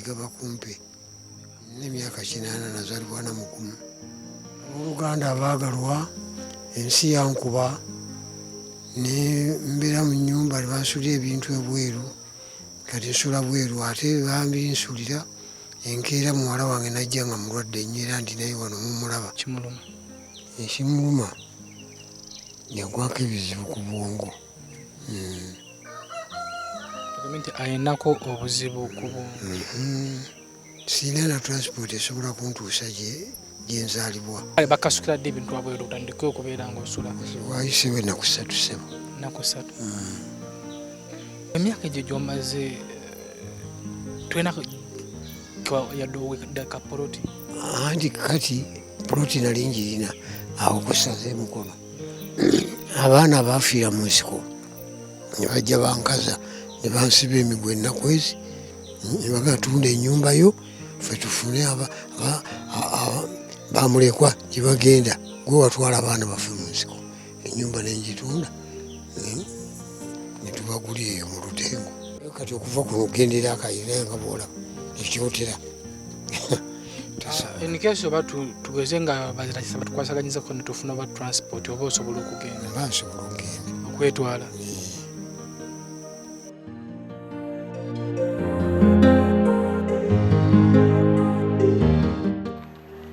gaba kumpi n'emyaka 8 nazalibwa na mugumu. Uganda abagalwa ensi yankuba ne mbera mu nyumba bansula ebintu ebweru kati nsula bweru ate bambi nsulira enkeera muwala wange najja nga mulwadde nnyo era ndi naye wano mumulaba. Kimuluma ekimuluma yagwako ebizibu ku bwongo. ayinako obuzibu ku bwongo. Sina na transport esobola kuntuusa gye nzaalibwa. Bakasukira dde ebintu wabweru otandike okubeera ng'osula. Wayiseewo ennaku 3 ssebo. Ennaku 3. Emyaka egyo gy'omaze tulina yadde owedaka poloti. Anti kati poloti nali njirina awo kusaza emukono. Abaana baafiira mu nsiko ne bajja bankaza ne bansiba emigwa ennaku ezi ne bagatunda ennyumba yo ffe tufune bamulekwa gye bagenda gwe watwala abaana baffe mu nsiko ennyumba nenjitunda ne tubagulira eyo mu lutengo. Kati okuva kuno ogendera akayira nga bwolaba ekyotera. Enikesi oba tugeze nga bazirakisa batukwasaganyiza ko netufuna oba transport oba osobola okugenda. Bansobola okugenda okwetwala.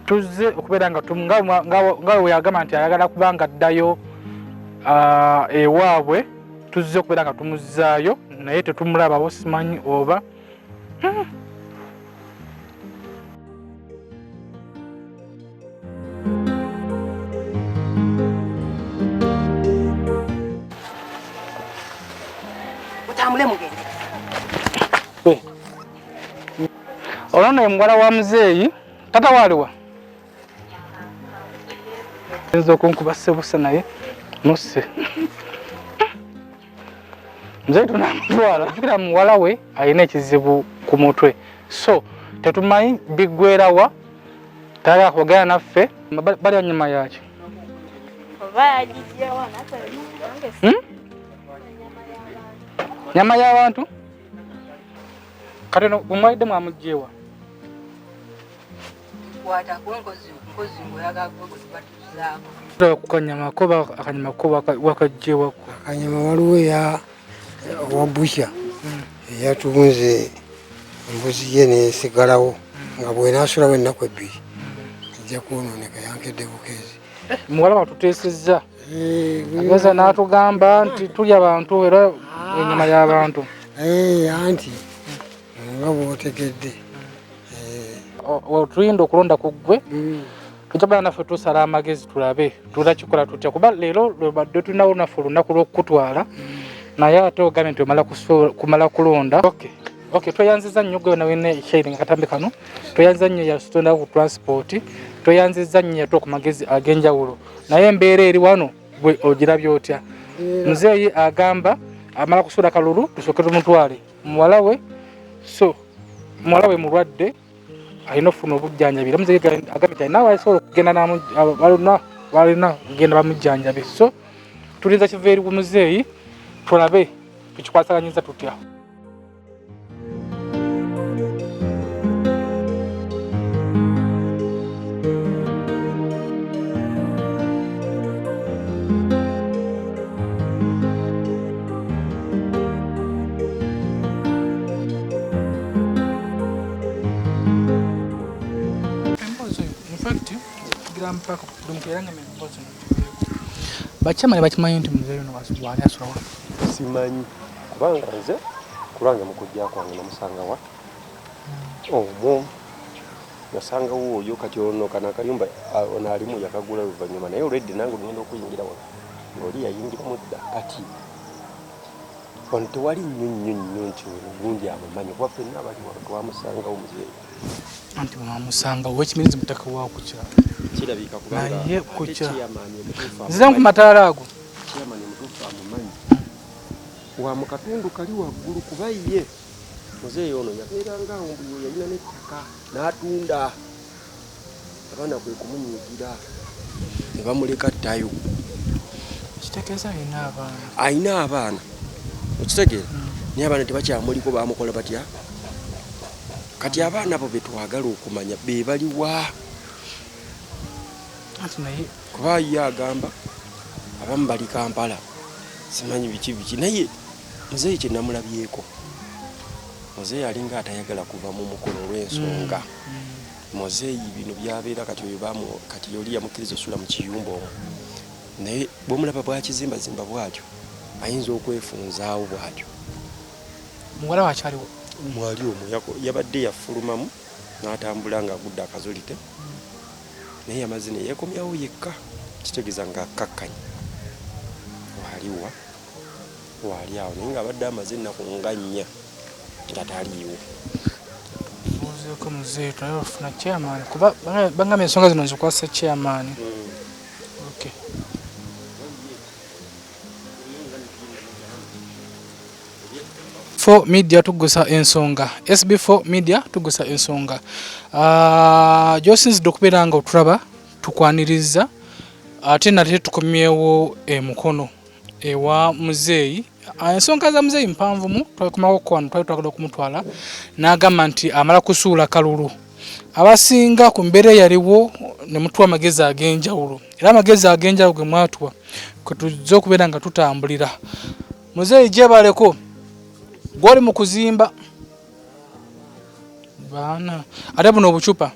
Tuzze okubeera nga we yagamba nti ayagala kubanga addayo ewaabwe, tuzze okubeera nga tumuzzaayo naye tetumulaba bo simanyi oba olona muwala wa muzeeyi tata waliwa enzo okunkuba sebusa naye musse muzeeyi tunamutwala jukira muwala we alina ekizibu ku mutwe so tetumanyi biggwerawa tayagala kwogera naffe balya nyama yaki nyama y'abantu kati no umwaide mwamugyewa kukanyama ko akanyama ko wakagyewa akanyama waliwo ya wabusha yatunze embuzi ye nesigalawo nga bwenasulawo ennaku 2 ajja kwononeka yankedde bukeezi. Muwala batuteesezza ageza n'atugamba nti tulya abantu era enyama y'abantu anti nga bwotegedde tuyinda okulonda ku ggwe tujagala naffe tusala amagezi tulabe tulakikola tutya kuba leero lwebadde tulinawo naffe olunaku lw'okutwala naye ate ogambye nti kumala kulonda. Tweyanziza nnyo gwe nawena ekyairinga katambi kano tweyanziza nnyo yasitondako ku transport tweyanziza nnyo yatuwa ku magezi ag'enjawulo naye embeera eri wano gwe ogirabye otya. Muzeeyi agamba amala kusuula kalulu tusooke tumutwale muwala we so muwala we mulwadde alina okufuna obujjanjabi. Muzeeyi agambye nti alina abasobola okugenda balina kugenda bamujjanjabe so tulinza kiva eri ku muzeeyi tulabe tukikwasaganyiza tutya. Bachamani bachimanyi nti muzeeyi ono wali asula wa? Simanyi kubanga nze kulange mu kujja kwange namusanga wa omwo nasangawo oyo kati ono kana akayumba ono alimu yakagula luvannyuma naye olwedde nange olugenda okuyingira wano ng'oli yayingira mudda kati ono tewali nnyo nti bulungi amumanyi kuba ffenna abali wano twamusangawo muzeeyi anti mwamusangawo ekimirizi mutaka waawo kukyalo kirabika kubanga naye kukyalo nzize ku mataala ago kiyamani omutuufu amumanyi wa mu katundu kali waggulu kuba ye muzeeyi ono yabeeranga ombuyo yalina n'ettaka n'atunda abaana kwe kumunyiigira ne bamuleka ddayo. Kitegeeza alina abaana okitegeera naye abaana tebakyamuliko bamukola batya kati abaana bo betwagala okumanya be baliwa kuba ye agamba abamu bali Kampala simanyi biki naye muzeeyi kye namulabyeko muzeeyi alinga atayagala kuva mu mukolo olw'ensonga muzeeyi bino byabeera kati kati yoli yamukkiriza osula mu kiyumba omwo naye bw'omulaba bwakizimbazimba bwatyo ayinza okwefunzaawo bwatyo muwala wakyaliwo mwali omwo yabadde yafulumamu n'atambula ng'agudde akazolite naye yamaze ne yeekomyawo yekka kitegeeza ng'akkakkanya wali awo naye ng'abadde amaze ennaku nga 4 nga taliiwo uzeeko muzeeyi naye ofuna chairman kuba bangamba ensonga zino nzikwasa chairman okay. SB4 MEDIA tugusa ensonga SB4 MEDIA tugusa ensonga Josinzidde okubeera nga otulaba tukwaniriza ate nate tukomyewo mukono ewa muzeeyi ensonga za muzeeyi mpanvumu twakomawo kwano twagala okumutwala n'agamba nti amala kusuula kalulu abasinga ku mbeera yaliwo ne mutuwa amagezi ag'enjawulo era amagezi ag'enjawulo ge mwatuwa kwe tuzze okubeera nga tutambulira muzeeyi gyebaleko gwali mu kuzimba baana ate buno obucupa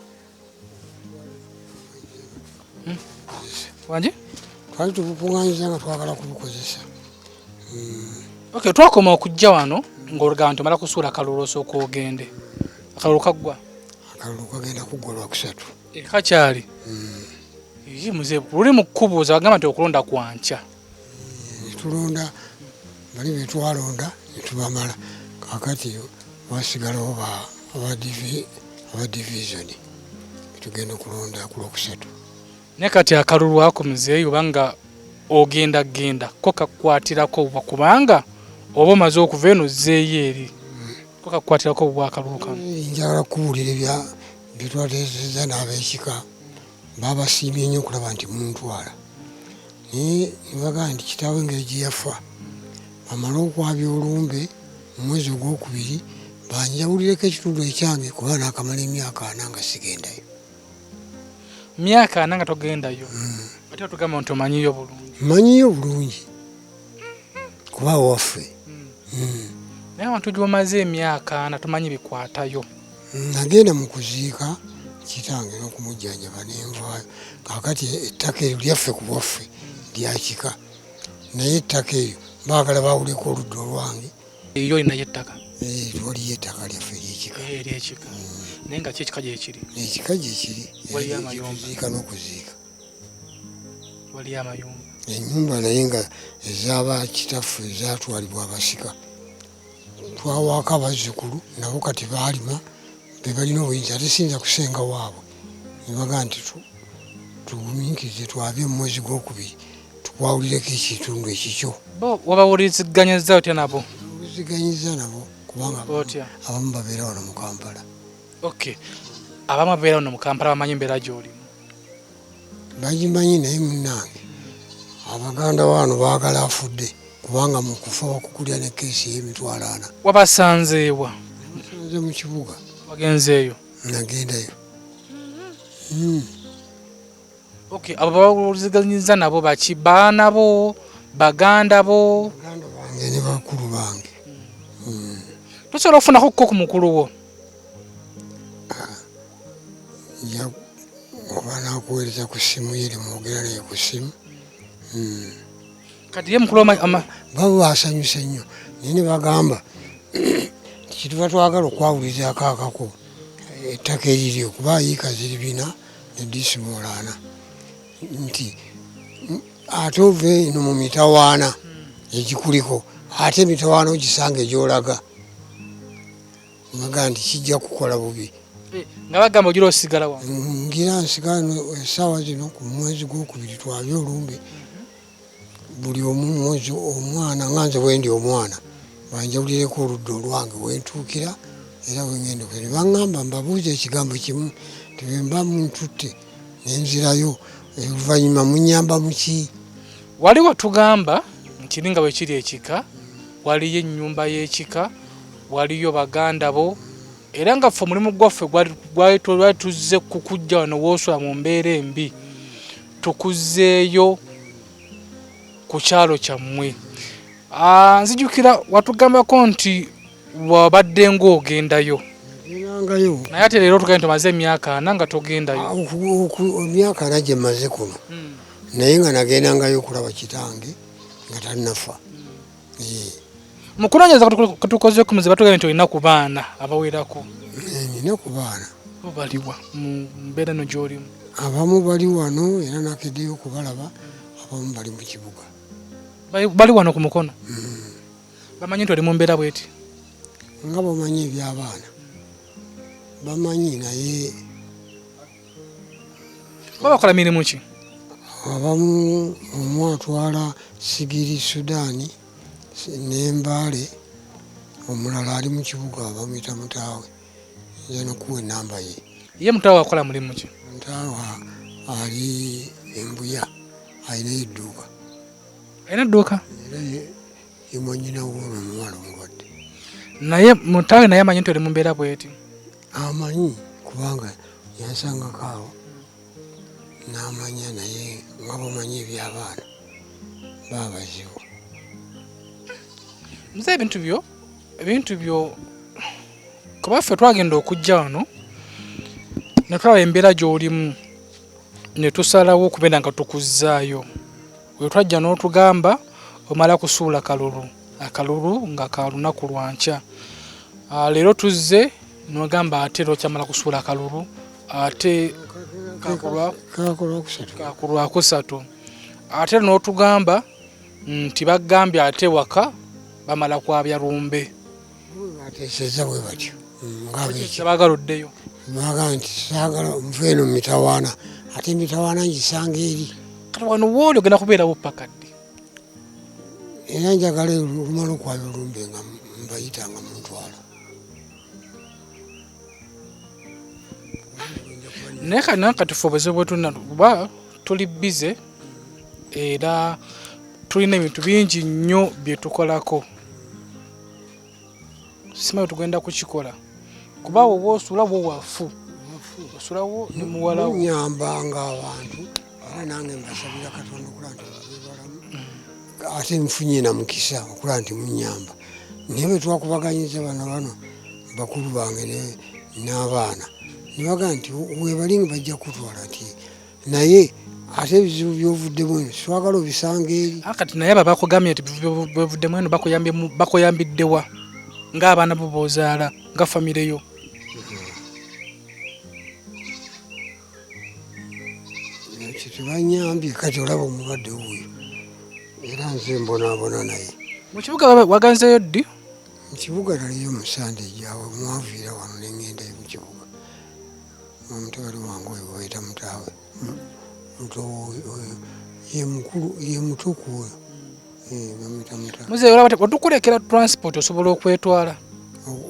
wanje twali tubukunganyiza nga twagala kubukozesa okay twakoma okujja wano ng'olugamba nti omala kusuula akalulu osooka ogende akalulu kaggwa kagenda kuggwa lwakusatu kakyali muzeeyi luli mu kukubuuza bagamba nti okulonda kwanca tulonda bali betwalonda netubamala kakati wasigalawo aba division tugenda okulonda ku lwokusatu naye kati akalulu ako muzeeyi obanga ogenda ko kakwatirako kubanga oba omaze okuva eno zzeeyo eri ko kakwatirako obwa akalulu kano njagala kubuulira byetwateeseza n'ab'ekika babasiimye nnyo okulaba nti muntwala naye nibagaa nti kitaawe engeri gye yafa bamala okwabya olumbe mu mwezi ogwokubiri banjawulireko ekitundu ekyange kuba naakamala emyaka 4 nga sigendayo myaka 4 nga togendayo ate otugamba nti omanyiyo bulungi manyiyo bulungi kuba waffe naye abantu gyomaze emyaka 4 tomanyi bikwatayo nagenda mu kuziika kitange n'okumujjanjaba n'envaayo kakati ettaka eryo lyaffe ku bwaffe lyakika naye ettaka eryo baagala bawuleko oludda olwange eyo olinayo ettaka waliyo ettaka lyaffe eryekika naye nga kyekika gyekiri ekika gyekiri ziika n'okuziika waliyo amayumba ennyumba naye nga ez'aba kitaffe ezatwalibwa abasika twawaako abazzukulu nabo kati baalima be balina obuyinza ate siyinza kusenga waabwe nebaga nti tugumiikirize twabye mu mwezi gwokubiri tukwawulireko ekitundu ekikyo wabawuliziganyiza otya nabo ziganyiza nabo kubanga abamu babeera wano mu Kampala okay abamu babeera wano mu Kampala bamanyi embeera gy'olimu bagimanyi naye munnange abaganda wano baagala afudde kubanga mu kufa wakukulya ne keesi y'emitwalo 4 wabasanzeewa nze mu kibuga wagenzeeyo nagendayo okay abo bawuliziganyiza nabo baki baana bo baganda bo baganda bange ne bakulu bange tosobola okufunako ko ku mukulu wo oba nakuweereza ku ssimu ye nemwogera naye ku ssimu kati ye mukulu baba basanyuse nnyo naye ne bagamba kituba twagala okwawulizaako akako ettaka eriryo kuba yiika ziri 4 ne disimoolaana nti ate ove eno mu mitawaana egikuliko ate emitawaana ogisanga egyolaga baga nti kijja kukola bubi nga bagamba ogira osigala wa ngira nsigala essaawa zino ku mwezi gwokubiri twabye olumbe buli omwezi omwana nga nze bwendi omwana banjawulireko oludda olwange wentuukira era wengenda okere baŋŋamba mbabuuza ekigambo kimu tibemba muntutte nenzirayo oluvannyuma munyamba muki waliwo tugamba nti ninga bwe kiri ekika waliyo ennyumba y'ekika waliyo baganda bo era nga ffe mulimu gwaffe gwali tuzze kukujja wano woosula mu mbeera embi tukuzzeeyo ku kyalo kyammwe. Nzijukira watugambako nti wabadde ng'ogendayo naye ate leero tugambye tumaze emyaka 4 nga togendayo. Emyaka 4 gye mmaze kuno naye nga nagendangayo okulaba kitange nga tannafa. Mu kunoonyereza katukozeeko muze batugambye nti olina ku baana abawerako. Nina ku baana. Bo baliwa mu mbeera eno gy'olimu? Abamu bali wano era nakeddeyo okubalaba, abamu bali mu kibuga. Bali wano ku mukono? Bamanyi nti oli mu mbeera bweti? Nga bamanyi eby'abaana bamanyi, naye bakola mirimu ki? Abamu omu atwala sigiri Sudaani n'embaale, omulala ali mu kibuga bamuyita mutaawe, nja nokuwa enamba ye. Ye mutaawe akola mulimu ki? Mutaawe ali Embuya, alinayo edduuka. Alina edduuka? Era ye mwannyina w'ono omuwala omulwadde. Naye mutaawe naye amanyi nti oli mu mbeera bweti? Amanyi kubanga yansangako awo n'amanya, naye nga bamanyi eby'abaana baba bazibu. Nze ebintu byo kuba ffe twagenda okujja wano ne tulaba embeera gy'olimu ne tusalawo okubeera nga tukuzzaayo. We twajja n'otugamba omala kusuula akalulu nga ka lunaku lwa nkya. Leero tuzze n'ogamba ate okyamala kusuula akalulu ate kakulwa kusatu. Ate n'otugamba nti bagambye ate waka bamala kwabya lumbe. Bateeseza bwe batyo bagaluddeyo. Baga nti saagala nve eno mitawaana, ate emitawaana ngisanga eri. Kati wano wooli ogenda kubeerawo paka ddi? Era njagala lumala okwabya olumbe nga mbayita nga muntwala. Naye kati ffe obuzibu bwe tulina kuba tuli bize era tulina ebintu bingi nnyo bye tukolako. Simanyi tugenda kukikola kuba wowe osulawo wafu osulawo ne muwalawo. Nyambanga abantu era nange mbasabira Katonda okulaba nti balamu, ate nfunye na mukisa okulaba nti munyamba. Naye bwe twakubaganyiza bano bakulu bange n'abaana ne baga nti webali nga bajja kutwala nti naye ate ebizibu byovuddemu eno siwagala obisanga eri. Kati naye aba bakugambye nti byovuddemu eno bakoyambiddewa ng'abaana bo b'ozaala nga famire yo. Tebanyambye kati olaba omulwadde wuuyo era nze mbonaabona naye. Mu kibuga waganzeyo ddi? Mu kibuga naliyo musande ejaawe mwaviira wano neŋŋendayo mu kibuga. Omutabali wange oyo bayita mutaawe ye mutuku oyo bamuyita mutaawe. Muzeeyi olaba otukulekera transport osobola okwetwala?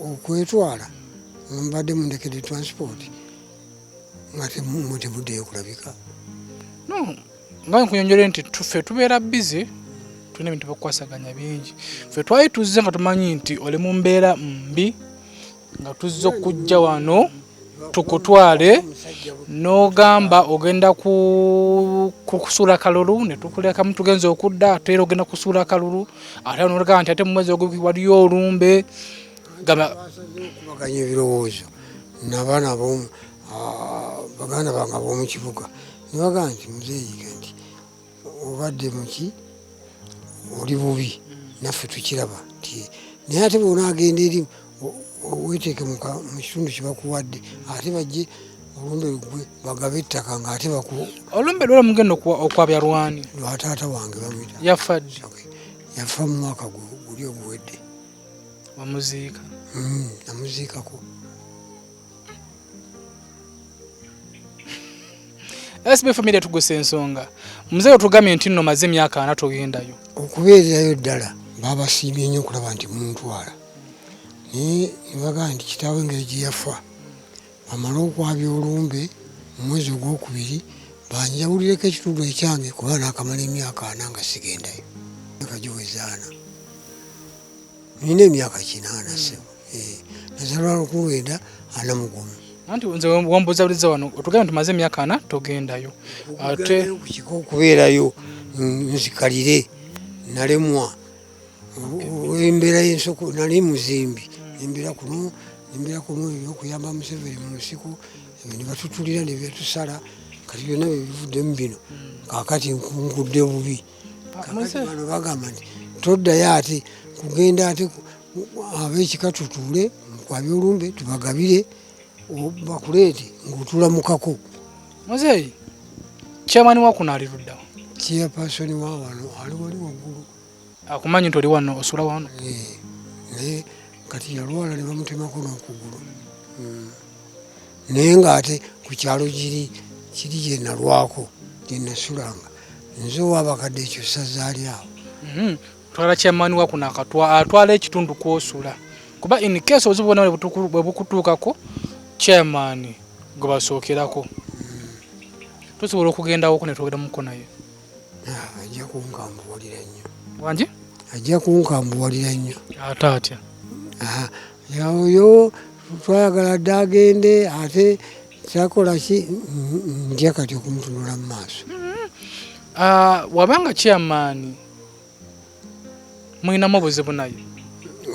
Okwetwala mbadde mundekedde transport nga temuddeyo kulabika. No, nga nkunyonjole nti tuffe tubeera bize, tulina ebintu byokukwasaganya bingi. Ffe twali tuzze nga tumanyi nti oli mu mbeera mbi nga tuzze okujja wano tukutwale n'ogamba ogenda kusuula kalulu ne tukulekamu tugenza okudda ate era ogenda kusuula kalulu ate n'ogamba nti ate mu mwezi waliyo olumbe. Kubaganya ebirowoozo n'abaana baganda bange ab'omu kibuga ne bagamba nti muzeeyi nti obadde muki oli bubi naffe tukiraba nti naye ate bw'onaagenda eri weeteeke mu kitundu kye bakuwadde ate bajje olumbe lugwe bagabe ettaka nga ate olumbe lwera mugenda okwabya lwani? Lwa taata wange bamuyita. Yafa ddi? Yafa mu mwaka guli oguwedde. Wamuziika? Namuziikako. SB4 MEDIA tuguse ensonga. Muzeeyi otugambye nti nno maze emyaka 4 togendayo. Okubeererayo ddala baabasiimye nnyo okulaba nti muntwala. Naye ne bagamba nti kitaawe engeri gye yafa bamale okwabya olumbe mu mwezi ogwokubiri banjawulireko ekitundu ekyange kuba naakamala emyaka 4 nga sigendayo. Emyaka giweze 4. Nina emyaka 8 sebo. Nazaalwa 19 anamugumu. Anti nze wambuza buliza wano otugamba tumaze emyaka 4 togendayo ate kukiko kubeerayo nzikalire nalemwa embeera y'ensoko nali muzimbi embeera kuno ebyokuyamba Museveni mu nsiko ne batutulira ne byatusala kati byonna bivuddemu bino kaakati nkungudde bubi bano bagamba nti toddayo ate kugenda ate ab'ekika tutuule mukwabye olumbe tubagabire bakuleete ng'otulamukako. Muzeeyi chairman wa kuno ali luddawa chairperson wa wano ali wali waggulu akumanyi nti oli wano osula wano naye kati yalwala ne bamutemako n'okugulu naye ng'ate ku kyalo kiri gye nalwako gye nasulanga nze owaabakadde ekyo sazaali awo. twala chairman wa kuno atwala ekitundu kwosula kuba in case ozibona bwe bukutuukako chairman gwe basookerako tusobola okugendawo ku ne twogera muko naye. Ajja kunkambuwalira nnyo. Wangi? Ajja kunkambuwalira nnyo. Ate atya? Yayo twayagala dde agende ate kyakola ki ndya kati okumutunula mu maaso. Wabanga chairman mwinamu obuzibu naye?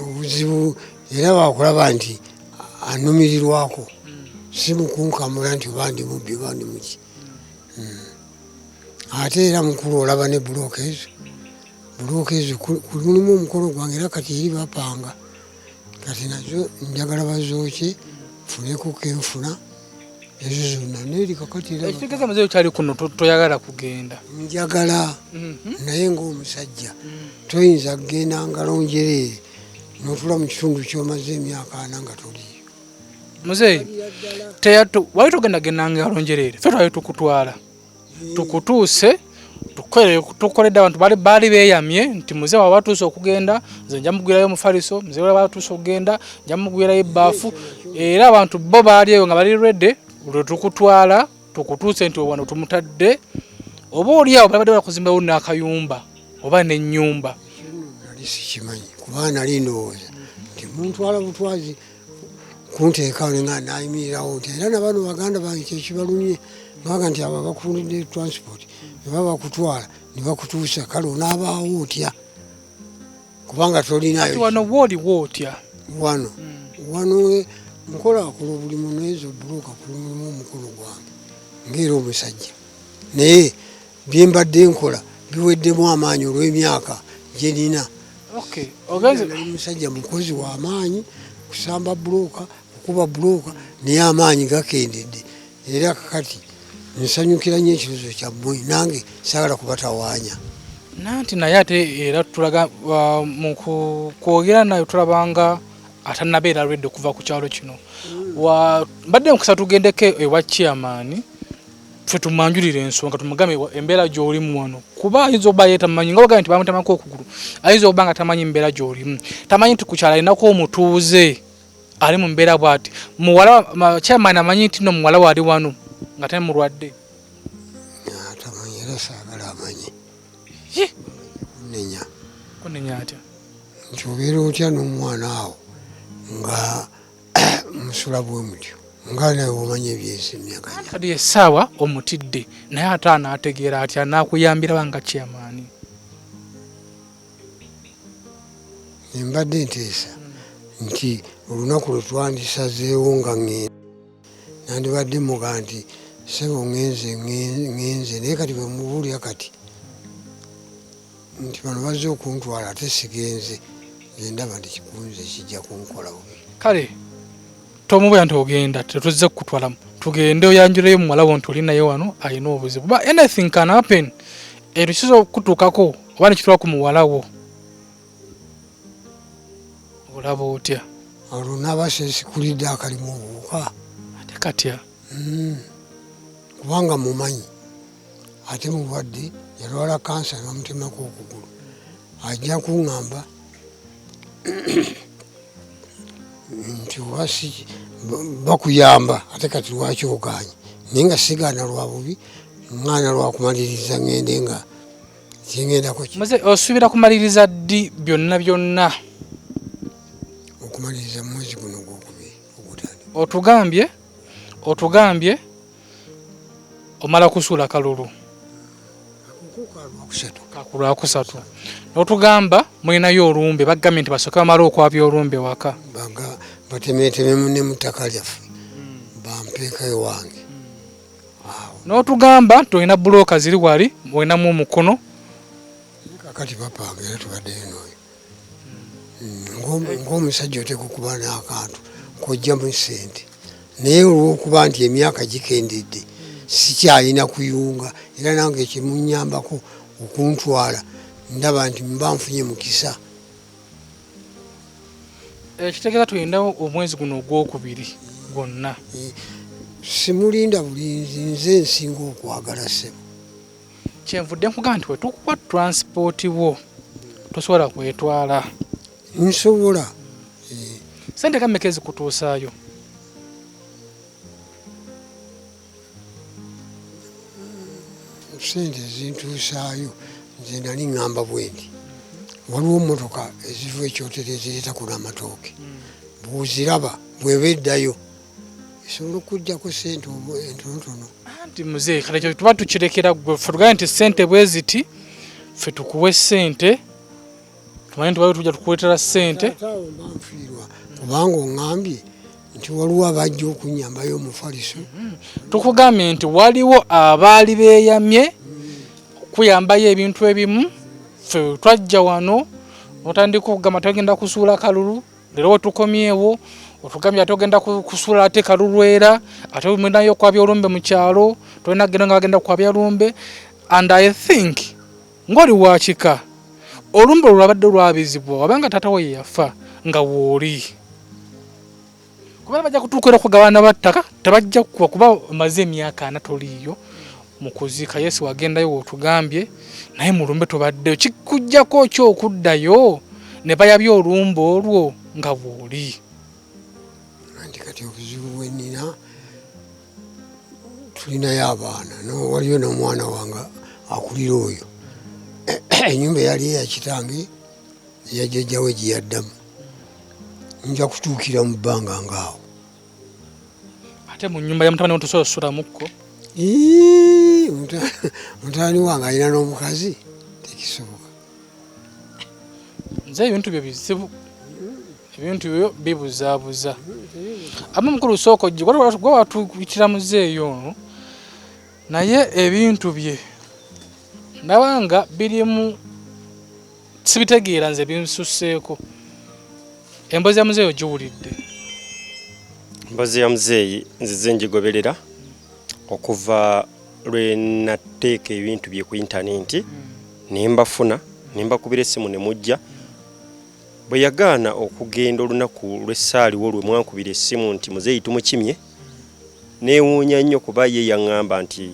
Obuzibu era wakulaba nti anumirirwako si mukunkamula nti oba ndi mubbi oba ndi muki. Ate era mukulu olaba ne bulooka ezo kulimu omukolo gwange era kati eri bapanga kati nazo njagala bazooke nfuneko kenfuna ezo zonna neeri kakati era ekitegeeza muzeeyo kyali kuno toyagala kugenda? Njagala naye ng'omusajja toyinza kugenda ngalonjereere n'otula mu kitundu ky'omaze emyaka 4 nga toliyo. Muzeeyi wali togendagenda ngalonjereere ffe twali tukutwala tukutuuse tukoledde abantu baali beeyamye nti muze waba watuuse okugenda nze nja mugwirayo omufaliso muze waba watuuse okugenda nja mugwirayo ebbaafu era abantu bo baali eyo nga bali redde lwe tukutwala tukutuuse nti wano tumutadde oba oliawo balibadde bakuzimbawo n'akayumba oba n'ennyumba. Nali sikimanyi kuba nali ndowooza nti muntwala butwazi kunteekawo nga nayimirirawo nti era nabano baganda bange kyekibalumye baga nti abo bakutundidde transport ne baba bakutwala ne bakutuusa kale onaabaawo otya kubanga tolinayo. Wano wooliwo otya? Wano nkola obulimu n'ezo bbulooka kulimu omukolo gwange ng'era omusajja naye bye mbadde nkola biweddemu amaanyi olw'emyaka gye nina. Nali musajja mukozi w'amaanyi kusamba bbulooka okuba bbulooka naye amaanyi gakendedde era kakati nsanyukira nnyo ekirozo kyammwe nange saagala kubatawaanya. Nanti naye ate era tulaga mu kwogera nayo tulabanga atanabeera lwedde okuva ku kyalo kino mbadde mukisa tugendeko ewa chairman ffe tumanjulire ensonga tumugambe embeera gy'olimu wano kuba ayinza oba ye tamanyi nga bagambye nti bamutemako okugulu ayinza oba nga tamanyi mbeera gy'olimu tamanyi nti ku kyalo alinako omutuuze ali mu mbeera bw'ati chairman amanyi nti no muwala we ali wano nga tali mulwadde. Tamanyi era saagala amanyi kunenya atya nti obeera otya n'omwana awo nga musula bwe mutyo nga nawe omanyi ebyesimyaka kati essaawa omutidde naye ate anaategeera atya anaakuyambira banga chairman. Mbadde nteesa nti olunaku lwe twandisazeewo nga ŋŋenda nandibadde muga nti sebo ŋŋenze naye kati bwe mubuulira kati nti bano bazze okuntwala ate sigenze ndaba nti kikunze kijja kunkola bubi. Kale tomubulira nti ogenda tetuzze kukutwalamu tugende oyanjuleyo muwala wo nti oli naye wano alina obuzibu but anything can happen ekyo kisobola okukutuukako oba nekitwala ku muwala wo olaba otya? Olwo nabaseesikulidde akalimu obuwuka ate katya? Kubanga mumanyi ate mulwadde yalwala kansa bamutemako okugulu ajja kuŋŋamba nti wasi bakuyamba ate kati lwaki oganye naye nga sigaana lwa bubi ŋŋaana lwakumaliriza ŋŋende nga kyengendako osuubira kumaliriza ddi byonna okumaliriza mwezi guno gwokubiri ogutandika otugambye omala kusuula kalulu kakulwakusatu n'otugamba mulinayo olumbe bagambye nti basooka bamala okwabya olumbe waka batemeetememu ne mu ttaka lyaffe bampeeka ewange. N'otugamba nti olina bulooka ziri wali olinamu omukono kakati bapanga era tubaddeyo n'oyo ng'omusajja oteeka okuba n'akantu kojjamu ssente naye olw'okuba nti emyaka gikendedde sikyalina kuyunga era nange ekimunyambako okuntwala ndaba nti mba nfunye mukisa. Ekitegeeza tulinawo omwezi guno ogwokubiri gwonna. Simulinda bulinzi nze nsinga okwagala ssebo. Kyenvudde nkugamba nti wetukuwa transport wo tosobola kwetwala. Nsobola. Sente kammeka ezikutuusaayo? Sente zintuusaayo nze nali ŋŋamba bwendi waliwo emmotoka eziva ekyotere ezireeta kuno amatooke bw'oziraba bw'eba eddayo esobola okuggyaku sente entonotono. Anti muzeeyi kale ekyo tuba tukirekera gwe ffe tugambe nti sente bwe ziti ffe tukuwe sente tumanyi nti waliwo tujja tukuleetera sente. Awo mba nfiirwa kubanga oŋŋambye nti waliwo abajja okunnyambayo omufaliso. Tukugambye nti waliwo abaali beeyamye okuyambayo ebintu ebimu ffe twajja wano otandika okugamba togenda kusuula kalulu leero wetukomyewo otugambye ate ogenda kusuula ate kalulu era ate mulinayo okwabya olumbe mu kyalo tolina kugenda nga bagenda kukwabya lumbe and I think ng'oli wakika olumbe olwabadde lwabizibwa wabanga taata we yafa nga wooli kubanga bajja kutuukira okugabana battaka tebajja kuba omaze emyaka 4 toliiyo mu kuziika Yesu wagendayo wotugambye naye mu lumbe tobaddeyo kikujjako ki okuddayo ne bayabya olumbe olwo nga bw'oli. Anti kati obuzibu bwe nnina tulinayo abaana waliyo n'omwana wange akulira oyo ennyumba eyali eya kitange eya jjajja we gye yaddamu nja kutuukira mu bbanga ngaawo. Ate mu nnyumba ya mutabani tosobola kusulamuko? Mutabani wange alina n'omukazi tekisoboka. Nze ebintu byo bizibu ebintu byo bibuzaabuza. Ama mukulu soko gwe watuyitira muzeeyi ono naye ebintu bye nabanga birimu sibitegeera nze binsusseeko. Emboozi ya muzeeyi ogiwulidde? Emboozi ya muzeeyi nzize ngigoberera okuva lwe nateeka ebintu bye ku intaneti nembafuna nembakubira essimu ne mujja. Bwe yagaana okugenda olunaku lw'essaaliwo lwe mwankubira essimu nti muzeeyi tumukimye neewuunya nnyo kuba ye yaŋŋamba nti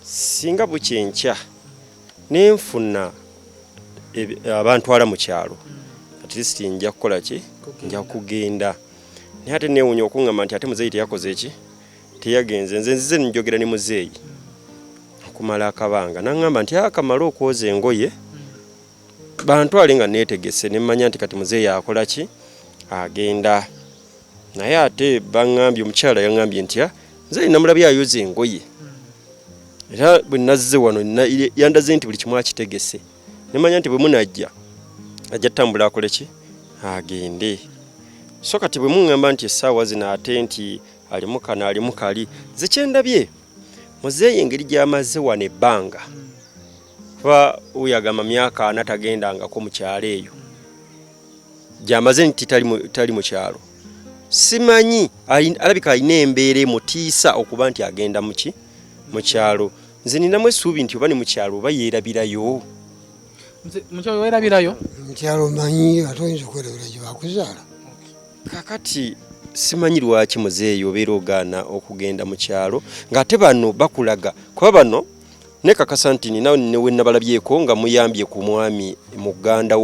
singa bukyenkya nenfuna abantwala mu kyalo at least nja kukola ki nja kugenda naye ate neewuunya okuŋŋamba nti ate muzeeyi teyakoze eki teyagenze. Nze nzize njogera ne muzeeyi okumala akabanga naŋŋamba nti akamala okwoza engoye bantwale nga neetegese ne mmanya nti kati muzeeyi akola ki agenda. Naye ate baŋŋambye omukyala yaŋŋambye nti muzeeyi namulabye ayoza engoye era bwe nazze wano yandaze nti buli kimu akitegese ne mmanya nti bwe munajja ajja ttambula akole ki agende. So kati bwe muŋŋamba nti essaawa zino ate nti alimu kano alimu kali ze kyendabye muzeeyi engeri gy'amaze wano ebbanga kuba uyagamba myaka 4 tagendangako mu kyalo eyo gy'amaze nti tali mu kyalo simanyi alabika alina embeera emutiisa okuba nti agenda mu kyalo. Nze ninamu essuubi nti oba ni mu kyalo oba yeerabirayo. Mu kyalo weerabirayo? Mu kyalo manyi ate oyinza okwerabira gye bakuzaala. Kakati simanyi lwaki muzeeyi obeera ogaana okugenda mu kyalo ng'ate bano bakulaga kuba bano nekakasa nti ninawe newe nabalabyeko nga muyambye ku mwami muganda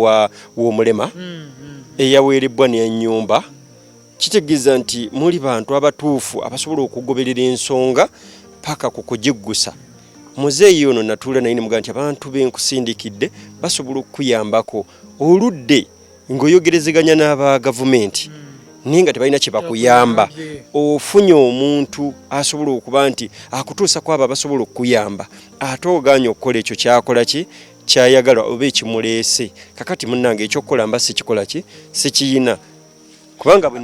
w'omulema eyaweerebbwa n'ennyumba. Kitegeeza nti muli bantu abatuufu abasobola okugoberera ensonga paka ku kugiggusa. Muzeeyi ono natuula naye ne mugamba nti abantu benkusindikidde basobola okuyambako oludde ng'oyogerezeganya n'aba gavumenti ninga tebalina kye bakuyamba ofunye omuntu asobola okuba nti akutuusa kwabo abasobola okuyamba ate oganye okukola ekyo kyakola ki kyayagala oba ekimuleese kakati munnange ekyokukola mba sikikola ki sikiyina kubanga bwe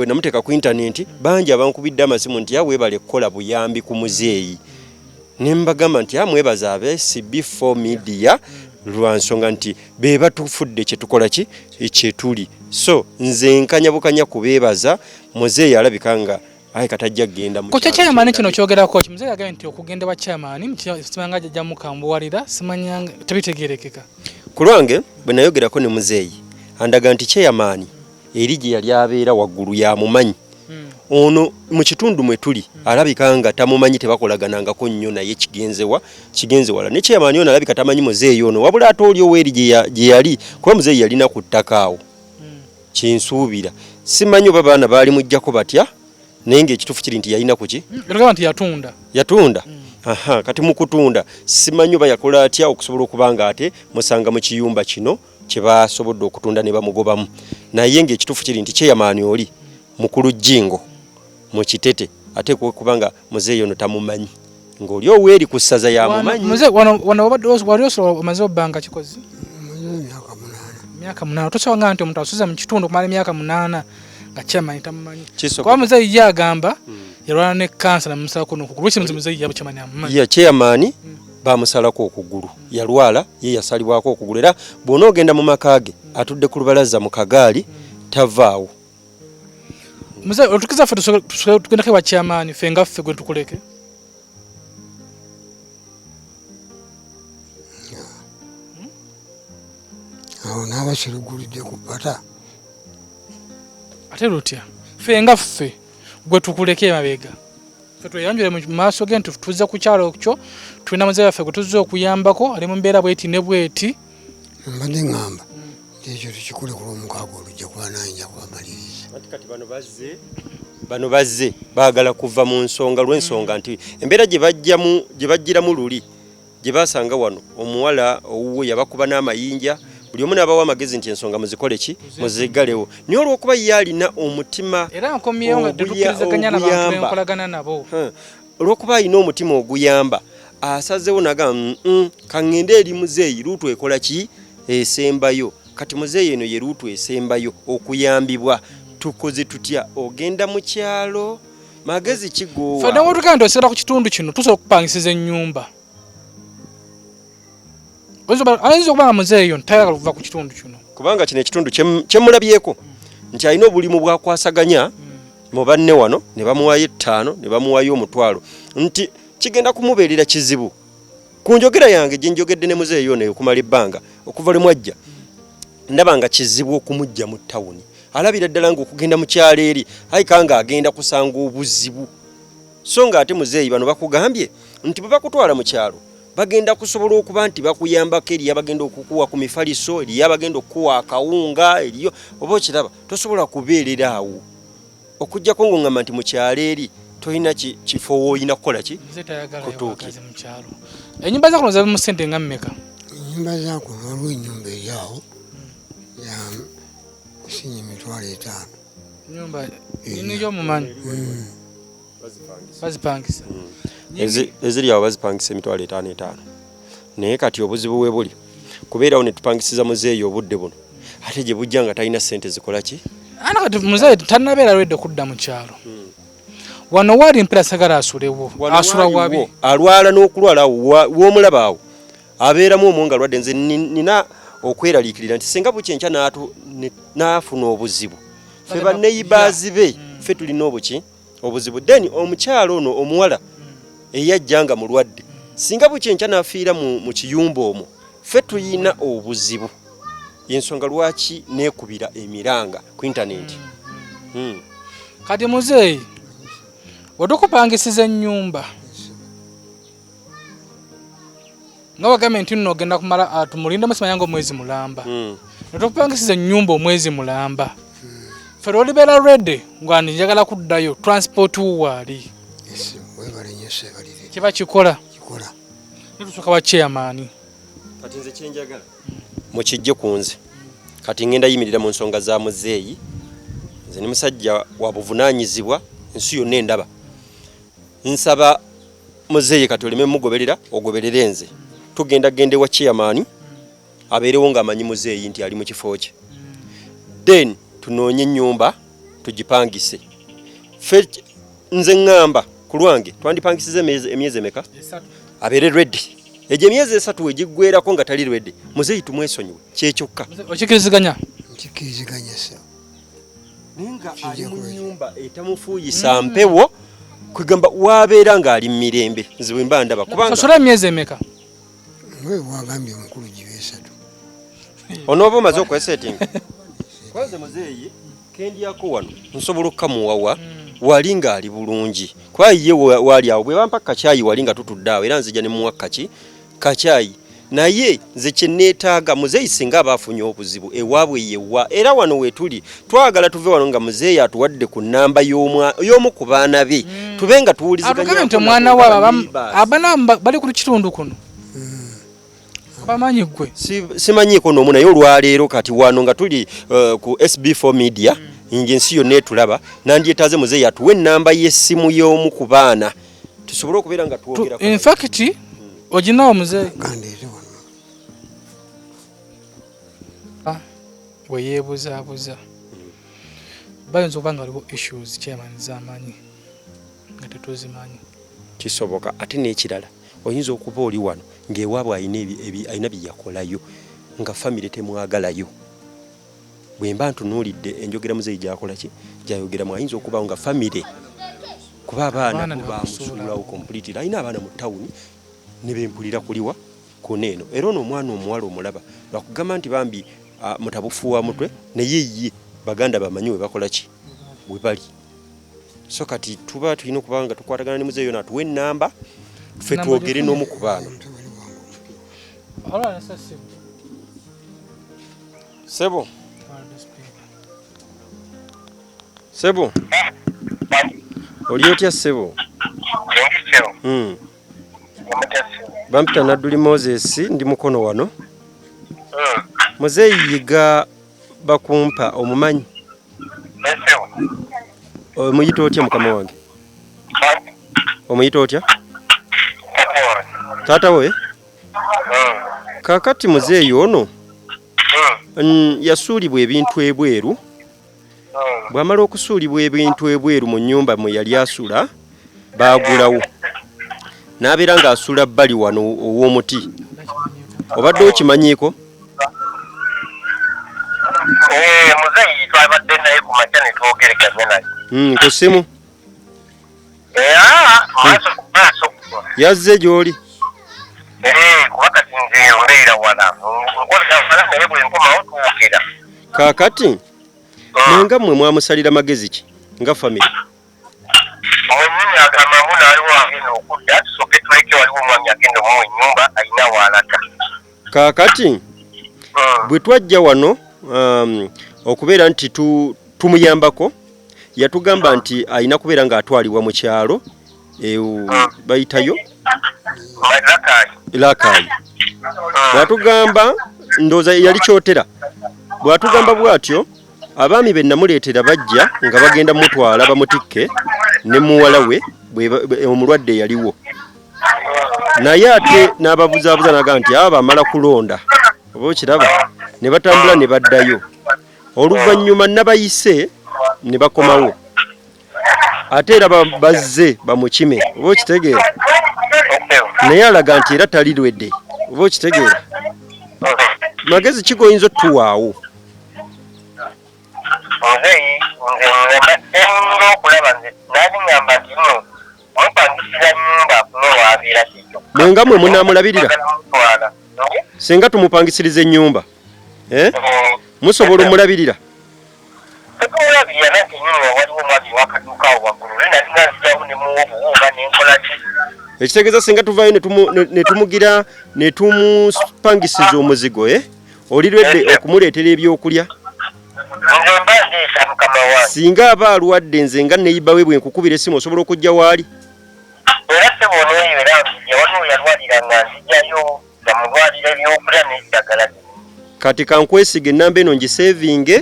namuteeka ku intaneti bangi abankubidde amasimu nti weebale kukola buyambi ku muzeeyi ne mbagamba nti amwebaza abe SB4 MEDIA lwa nsonga nti be batufudde kye tukola ki ekyetuli so nze nkanya bukanya kubeebaza muzeeyi alabika nga ayi katajja kgenda mu ko chairman kino kyogerako Mzee Aganye nti okugenda wa chairman simanga jja mukambuwalira simanyanga tabitegerekeka ku lwange bwe nayogerako ne muzeeyi andaga nti chairman eri gye yali abeera waggulu yamumanyi ono mu kitundu mwe tuli alabika nga tamumanyi tebakolaganangako nnyo naye kigenze wala ne chairman ono alabika tamanyi muzeeyi ono wabula ate oli oweri gye yali kuba muzeeyi yalina ku ttaka awo kinsuubira simanyi oba baana baali mujjako batya naye ng'ekituufu kiri nti yalina kuki nti yatunda aha kati mu kutunda simanyi oba yakola atya okusobola okuba nga ate musanga mu kiyumba kino kye basobodde okutunda ne bamugobamu naye ng'ekituufu kiri nti chairman oli mukulu Jingo mu kitete ate kubanga muzeeyi ono tamumanyi ng'oli oweeri ku ssaza yamumanyi wano wali omaze obbanga kikozi myaka 8 tosanga nti omuntu asuza mu kitundu kumala emyaka 8 nga chairman tamumanyi kuba muzeeyi ye agamba yalwana ne kansa namusalako n'okugulu ki muzeeyi yabo chairman amumanyi ya chairman bamusalako okugulu yalwala ye yasalibwako okugulu era bw'ona ogenda mu maka ge atudde ku lubalaza mu kagaali tavaawo muzeeyi otukiza ffe tugendako ewa chairman ffe nga ffe gwe tukuleke awo n'abakirugulidde ku ppata ate lutya ffe nga ffe gwe tukuleke emabega ffe tweyanjule mu maaso ge nti tuzze ku kyalo kyo tulina muzeeyi waffe gwe tuzze okuyambako ali mu mbeera bweti ne bweti mbadde ŋŋamba ekyo tukikule ku lw'omukaaga olujja kuba nayinja kubamaliriza kati bano bazze baagala kuva mu nsonga lw'ensonga nti embeera gye bajjiramu luli gye basanga wano omuwala owuwe yabakuba n'amayinja buli omu n'abawa amagezi nti ensonga muzikole ki muzigalewo naye olw'okuba ye alina omutima era nkomyewo nga tetukkirizaganya n'abantu benkolagana nabo olw'okuba alina omutima oguyamba asazeewo naga kaŋŋende eri muzeeyi luutu ekola ki esembayo kati muzeeyi eno ye luutu esembayo okuyambibwa tukoze tutya ogenda mu kyalo magezi kigoowa fedde wotugaa nti oseera ku kitundu kino tusobola okupangisiza ennyumba ayinza okuba nga muzeeyi ono tayagala kuva ku kitundu kino kubanga kino ekitundu kyemulabyeko nti alina obulimu bwakwasaganya mu banne wano ne bamuwayo 5 ne bamuwayo 1,000 nti kigenda kumubeerera kizibu ku njogera yange gye njogedde ne muzeeyi ono okumala ebbanga okuva lwe mwajja ndaba nga kizibu okumujja mu ttawuni alabira ddala ng'okugenda mu kyalo eri ayika nga agenda kusanga obuzibu so nga ate muzeeyi bano bakugambye nti bwe bakutwala mu kyalo bagenda kusobola okuba nti bakuyambako eriyo abagenda okukuwa ku mifaliso eriyo abagenda okukuwa akawunga eriyo oba okiraba tosobola kubeerera awo okujjako ng'oŋŋamba nti mu kyalo eri tolina kifo woolina kukola ki kutuukira ennyumba zakuno zabe mu ssente nga mmeka ennyumba zakuno waliwo ennyumba eri awo ya kusinya $5,000 nyumba niyo mumanyi bazipangisa eziri awo bazipangisa $5,000 naye kati obuzibu we buli kubeerawo ne tupangisiza muzeeyi obudde buno ate gye bujja nga talina ssente zikola ki ana kati muzeeyi tannabeera lwedde kudda mu kyalo wano waali mpera sagala asulewo asula wabi alwala n'okulwala w'omulaba awo abeeramu omwo nga lwadde nze nina okweraliikirira nti singa bukyenkya n'afuna obuzibu ffe banneeyibaazi be ffe tulina obuzibu then omukyalo ono omuwala eyajja nga mulwadde singa bukyenkya n'afiira mu kiyumba omwo ffe tulina obuzibu yensonga lwaki neekubira emiranga ku intaneti kati muzeeyi wetukupangisiza ennyumba nga wagambye nti nno ogenda kumala tumulinde musimanya nga omwezi mulamba netukupangisiza ennyumba omwezi mulamba ffe lwolibeera redde nga njagala kuddayo transport waali kiba kikola netusooka wa chairman kati nze kyenjagala mukijje ku nze kati ngenda yimirira mu nsonga za muzeeyi nze ni musajja wa buvunaanyizibwa ensi yonna endaba nsaba muzeeyi kati oleme mugoberera ogoberere nze tugenda gende wa chairman abeerewo ng'amanyi muzeeyi nti ali mu kifo kye then tunoonye ennyumba tugipangise fe nze ŋŋamba ku lwange twandipangisiza emyezi emeka abeere ready egyo emyezi 3 wegiggwerako nga tali ready muzeeyi tumwesonyiwe kyekyokka okikiriziganya sa nenga ali mu nyumba etamufuuyisa mpewo kwegamba wabeera ng'ali mu mirembe nze bwe mba ndaba kubanga osula emyezi emeka we wagambye omukulu gibe 3 onooba omaze okwesetinga kwanze muzeeyi kendyako wano nsobola okkamuwawa wali ng'ali bulungi kuba ye wali awo bwe bampa kacaayi wali nga tutudde awo era nzija ne muwa kacaayi naye nze kye neetaaga muzeeyi singa abaafunye obuzibu ewaabwe yewa era wano weetuli twagala tuve wano nga muzeeyi atuwadde ku nnamba y'omu ku baana be tube nga tuwuliziganya nti omwana waabo abana bali ku kitundu kuno abamanyi gwe simanyiiko n'omu naye olwaleero kati wano nga tuli ku SB4 MEDIA nje ensi yonna etulaba nandyetaaze muzeeyi atuwe ennamba y'essimu y'omu ku baana tusobole okubeera nga twogera in fact oginawo muzeeyi we yeebuzaabuza bayinza okuba nga waliwo issues chairman z'amanyi nga tetuzimanyi kisoboka ate n'ekirala oyinza okuba oli wano ng'ewaabwe alina bye yakolayo nga famire temwagalayo bwe mba ntunuulidde enjogera muzeeyi gyakola ki gyayogeramu ayinza okubawo nga famire kuba abaana bamusuulawo completely alina abaana mu tawuni ne bempulira kuliwa kuneeno era ono omwana omuwala omulaba lwakugamba nti bambi mutabufuwa mutwe naye ye baganda bamanyi we bakola ki we bali so kati tuba tulina okuba nga tukwatagana ne muzeeyi yona atuwe ennamba ffe twogere n'omu ku baana sebo sebo oli otya sebo bampita Nadduli Moses ndi mukono wano muzeeyi yiga bakumpa omumanyi omuyita otya mukama wange omuyita otya taata we kakati muzeeyi ono yasuulibwa ebintu ebweru bw'amala okusuulibwa ebintu ebweru mu nnyumba mwe yali asula baagulawo n'abeera ng'asula bbali wano ow'omuti obadde okimanyiiko muzeeyi twabadde naye ku makya ne twogereganya naye ku ssimu yazze gy'oli kuba kati nze mbeera wala nkolera wala naye bwe nkomawo tuwogera kaakati nenga mmwe mwamusalira magezi ki nga famire omwami agamba naaliwo agenda okudda tusooke tuleke waliwo omwami agenda omuwa ennyumba alina waalaga kaakati bwe twajja wano okubeera nti tumuyambako yatugamba nti alina kubeera ng'atwalibwa mu kyalo bayitayo Lakayi bwatugamba ndooza yali kyotera bwatugamba bw'atyo abaami be namuleetera bajja nga bagenda mutwala bamutikke ne muwala we omulwadde yaliwo naye ate n'ababuzaabuza naga nti aba bamala kulonda oba okiraba ne batambula ne baddayo oluvannyuma nabayise ne bakomawo ate era bazze bamukime oba okitegeera naye alaga nti era tali lwedde oba okitegeera magezi ki goyinza otuwaawo muzeeyi nze okulaba nze naaliŋŋamba nti no mupangisira nnyumba nowaabira kikyo mwenga mwe munaamulabirira singa tumupangisiriza ennyumba musobola omulabirira tetumulabirira nanti nyumba waliwo omwami wakaduukawo waggulu nali nanzijawo ne muwa obuwunga nenkola ki ekitegeeza singa tuvaayo ne tumugira ne tumupangisiza omuzigo oli lwedde okumuleetera ebyokulya singa aba alwadde nze nga neyiba we bwe nkukubira essimu osobola okujja waali era seboneeyo era nzija waliwo yalwalira nga nzijayo namulwalira ebyokulya n'eddagala kati kankwesiga ennamba eno ngiseevinge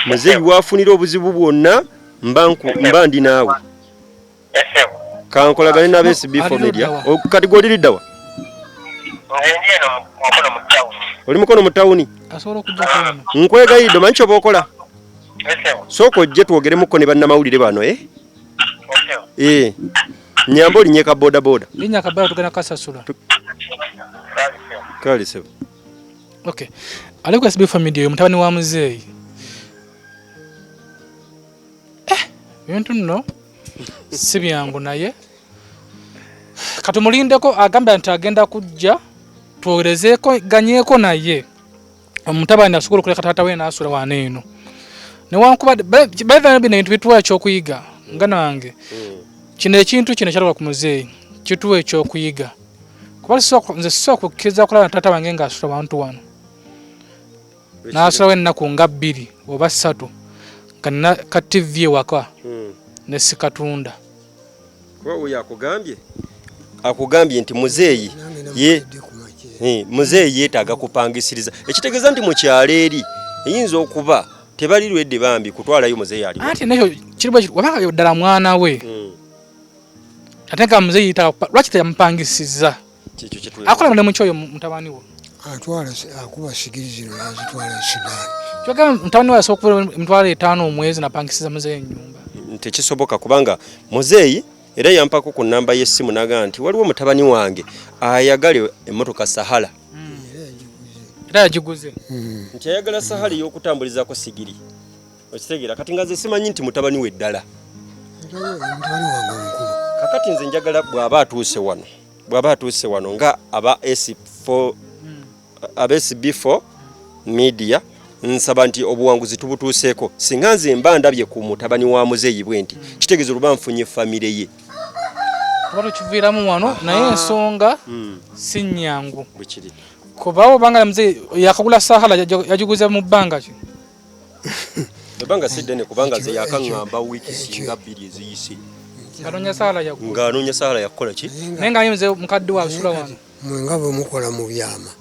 muzeeyi wafunira obuzibu bwonna mba ndi naawe kankolagane n'aba SB4 MEDIA kati gw'oliridda wa oli mukono mu tawuni nkwegayiridde omanyi kyoba okola sooka ojje twogeremukko ne bannamawulire bano nyamba olinyeka bodaboda kalisebo okay ali ku SB4 MEDIA mutabani wa muzeeyi bintu nno si byangu naye katumulindeko agamba nti agenda kujja tuwerezeeko ganyeeko naye omutabani asobola okuleka taata we n'asula wano eno newankubadde bino bintu bituwa ekyokuyiga nga nange kino ekintu kino kyalwa ku muzeeyi kituwa ekyokuyiga kuba nze sisobola kukkiriza okulaba taata wange ng'asula wantu wano n'asulawo ennaku nga 2 oba 3 nga ka TV ewaka ne sikatunda kuba oyo akugambye nti muzeeyi yeetaaga kupangisiriza ekitegeeza nti mu kyalo eri eyinza okuba tebalirwedde bambi kutwalayo muzeeyi ali ate nakyo kiri wabanga ddala mwana we ate nga muzeeyi lwaki teyamupangisiza akola mulimu ki oyo mutabani we atwala akuba sigiri zino yazitwala Sudan kyogera mutabani we asobola okuba emitwalo 5 omwezi napangisiza muzeeyi ennyumba tekisoboka kubanga muzeeyi era yampako ku namba y'essimu naga nti waliwo mutabani wange ayagale emmotoka Sahara era yagiguze nti ayagala Sahara y'okutambulizako sigiri okitegeera kati nga nze simanyi nti mutabani we ddala kakati nze njagala bw'aba atuuse wano nga aba SB4 MEDIA nsaba nti obuwanguzi tubutuuseeko singa nze mba ndabye ku mutabani wa muzeeyi bwe nti kitegeeza oluba nfunye famire ye kuba tukiviiramu wano naye ensonga si nnyangu kuba obanga muzeeyi yakagula Sahara yagiguze mu bbanga ki ebbanga si ddene kubanga ze yakaŋŋamba wiiki singa 2 eziyise ng'anoonya Sahara yakukola ki naye nga muzeeyi mukadde wa asula wano mwe nga bwe mukola mu byama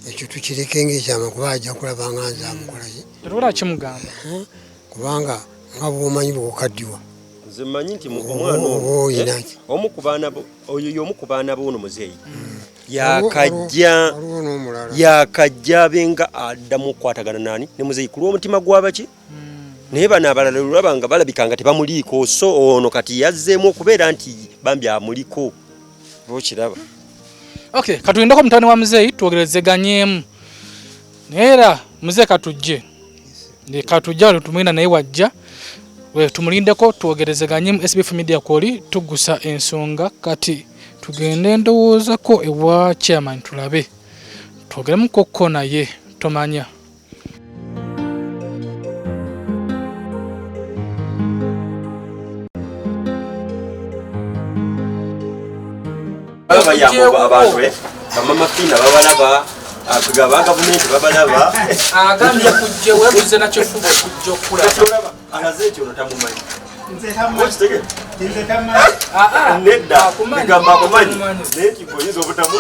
ekyo tukireke ng'ekyama kuba ajja kulaba nga nze amukola ki tetubula kimugamba kubanga nga bw'omanyi bw'okaddiwa nze mmanyi nti omwana omu ku baana b'ono muzeeyi yakajja abenga addamu okukwatagana nani ne muzeeyi ku lw'omutima gw'abaki naye bano abalala olaba nga balabika nga tebamuliiko so ono kati yazzeemu okubeera nti bambi amuliko okiraba okay katulindeko mutabani wa muzeeyi twogerezeganyeemu era muzeeyi katujja tumwina naye wajja tumulindeko twogerezeganyeemu SB4 MEDIA kwoli tugusa ensonga kati tugende ndowoozako ewa chairman tulabe twogeremu kokko naye tomanya abantu bamama fina babalaba akugaba gavumenti babalaba agambye kujje webuze nakyo fubo kujja okulaba alaze ekyo notamumanyi nze tamanyi nedda kugamba akumanyi naye kikoyiza obutamu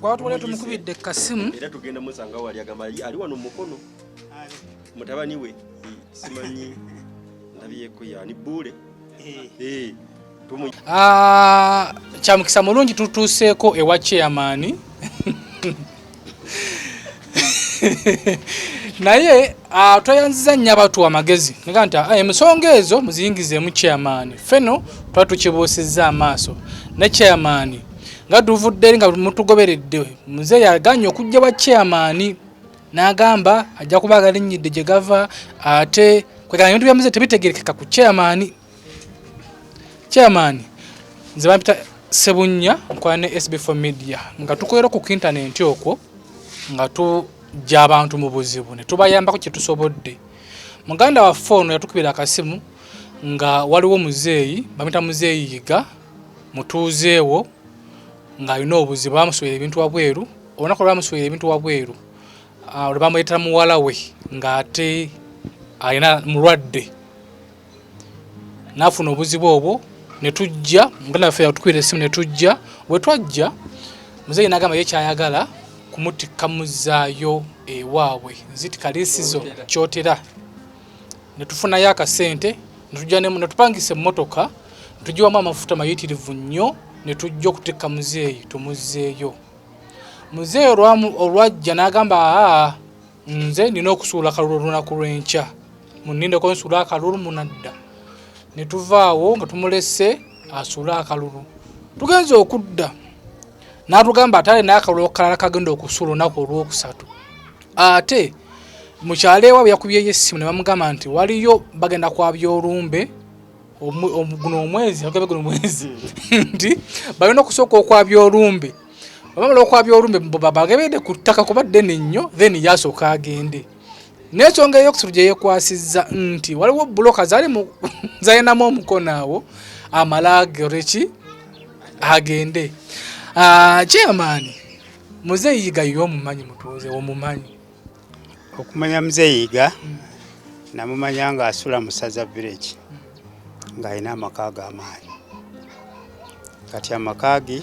gwatwala tumukubidde kasimu era tugenda musanga wali agamba ali wano mukono mutabani we simanyi ndabiyeko yani bule kyamukisa mulungi tutuuseeko ewa chairman naye twayanziza nnyo abantu amagezi nga nti emisonga ezo muziyingizeemu chairman feno twali tukibuusizza amaaso ne chairman nga tuvudde nga mutugoberedde muzeeyi aganye okujja wa chairman n'agamba ajja kuba agalinyidde gye gava ate kwegana ebintu bya muzeeyi tebitegerekeka ku chairman nze bampita Sebunya nkola ne SB4 MEDIA nga tukolera ku internet okwo nga tujja abantu mu buzibu ne tubayambako kye tusobodde muganda wa phone yatukubira akasimu nga waliwo muzeeyi bamita muzeeyi yiga mutuuzeewo nga alina obuzibu bamuswera ebintu wabweru olunaku lwamuswera ebintu wabweru olwe bamuyita muwala we ng'ate alina mulwadde n'afuna obuzibu obwo ne tujja muganda waffe yatukwira essimu ne tujja bwe twajja muzeeyi n'agamba ye kyayagala kumutikka muzzaayo ewaabwe nzitikaliisizo kyotera ne tufunayo akasente ne tujja ne tupangisa emmotoka ne tugiwamu amafuta mayitirivu nnyo ne tujja okutikka muzeeyi tumuzzeeyo. Muzeeyi olwajja n'agamba nze nina okusuula akalulu olunaku lw'enkya munnindeko nsuula akalulu munadda. Ne tuvaawo nga tumulese asuula akalulu tugenze okudda n'atugamba ate alina akalulu kalala kagenda okusuula olunaku olwokusatu. Ate mukyala Ewabwe yakubyeyo essimu ne bamugamba nti waliyo bagenda kwabya olumbe guno omwezi nti balina okusooka okwabya olumbe. Bamala okwabya olumbe bagebedde ku ttaka kuba ddene nnyo then yasooka agende. N'ensonga eyokusatu gye yeekwasizza nti waliwo buloka zalinamu omukono awo amala agoreki agende. Chairman, Muzeeyi Yiga y'omumanyi mutuuze omumanyi? Okumanya Muzeeyi Yiga namumanya ng'asula mu Saza village ng'alina amaka ag'amaanyi. Kati amaka ge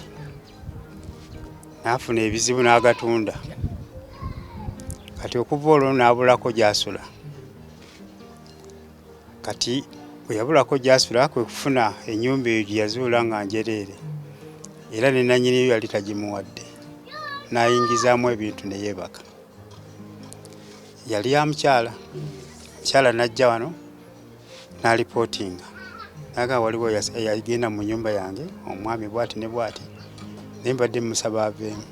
n'afuna ebizibu n'agatunda. Kati okuva olwo n'abulako gy'asula. Kati bwe yabulako gy'asula kwe kufuna ennyumba eyo gye yazuula nga njereere. Era ne nannyini yo yali tagimuwadde. N'ayingizaamu ebintu ne yeebaka. Yali ya mukyala. Mukyala n'ajja wano n'alipootinga. N'agamba waliwo yagenda mu nnyumba yange omwami bw'ati ne bw'ati. Ne mbadde musaba aveemu.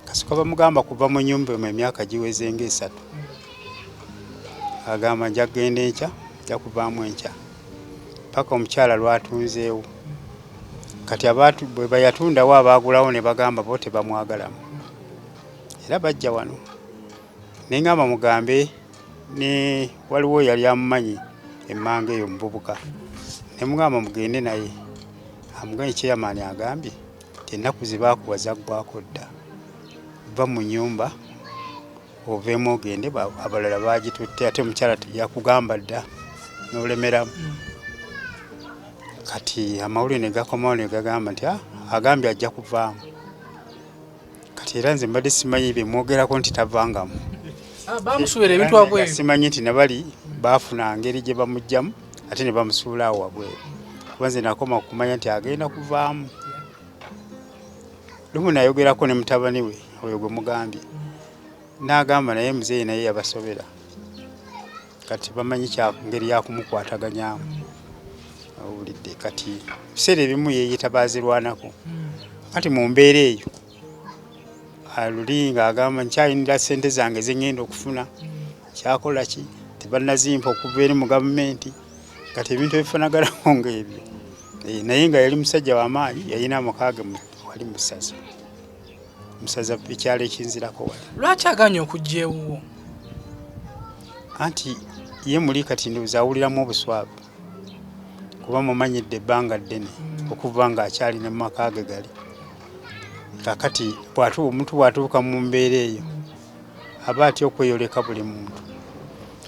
Kasooka bamugamba kuva mu nnyumba mu emyaka giweze ng'esatu. Agamba nja kugenda enkya, nja kuvaamu enkya. Paka omukyala lwatunzeewo. Kati abantu bwe bayatundawo abaagulawo ne bagamba bo tebamwagalamu. Era bajja wano. Ne ngamba mugambe ne waliwo yali amumanyi emmanga eyo mububuka. Ne mugamba mugende naye. Amuganye chairman agambye ennaku ze baakuwaza ggwako dda. Va mu nnyumba oveemu ogende abalala baagitutte ate omukyala yakugamba dda n'olemeramu. Kati amawulire ne gakomawo ne gagamba nti agambye ajja kuvaamu. Kati era nze mbadde simanyi bye mwogerako nti tavangamu. Bamusuubira ebintu wabweru. Simanyi nti nabali baafuna ngeri gye bamuggyamu ate ne bamusuula awo wabweru. Kuba nze nakoma okumanya nti agenda kuvaamu. Lumu nayogerako ne mutabani we oyo gwe mugambye. N'agamba naye muzeeyi naye yabasobera. Kati bamanyi ngeri yakumukwataganyamu. Awulidde kati biseera ebimu yeeyita baazirwanako. Kati mu mbeera eyo aluli ng'agamba nkyayinira ssente zange ze ngenda okufuna. Kyakola ki? Tebannazimpa okuva eri mu gavumenti. Kati ebintu ebifaanaganako ng'ebyo. Naye nga yali musajja w'amaanyi yalina amaka ge wali mu Saza. Musaza ekyalo ekinzirako wali. Lwaki aganye okujja ewuwo? Anti ye muli kati ndowooza awuliramu obuswavu. Kuba mumanyidde ebbanga ddene okuva ng'akyali ne mu maka ge gali. Kakati omuntu bw'atuuka mu mbeera eyo aba atya okweyoleka buli muntu.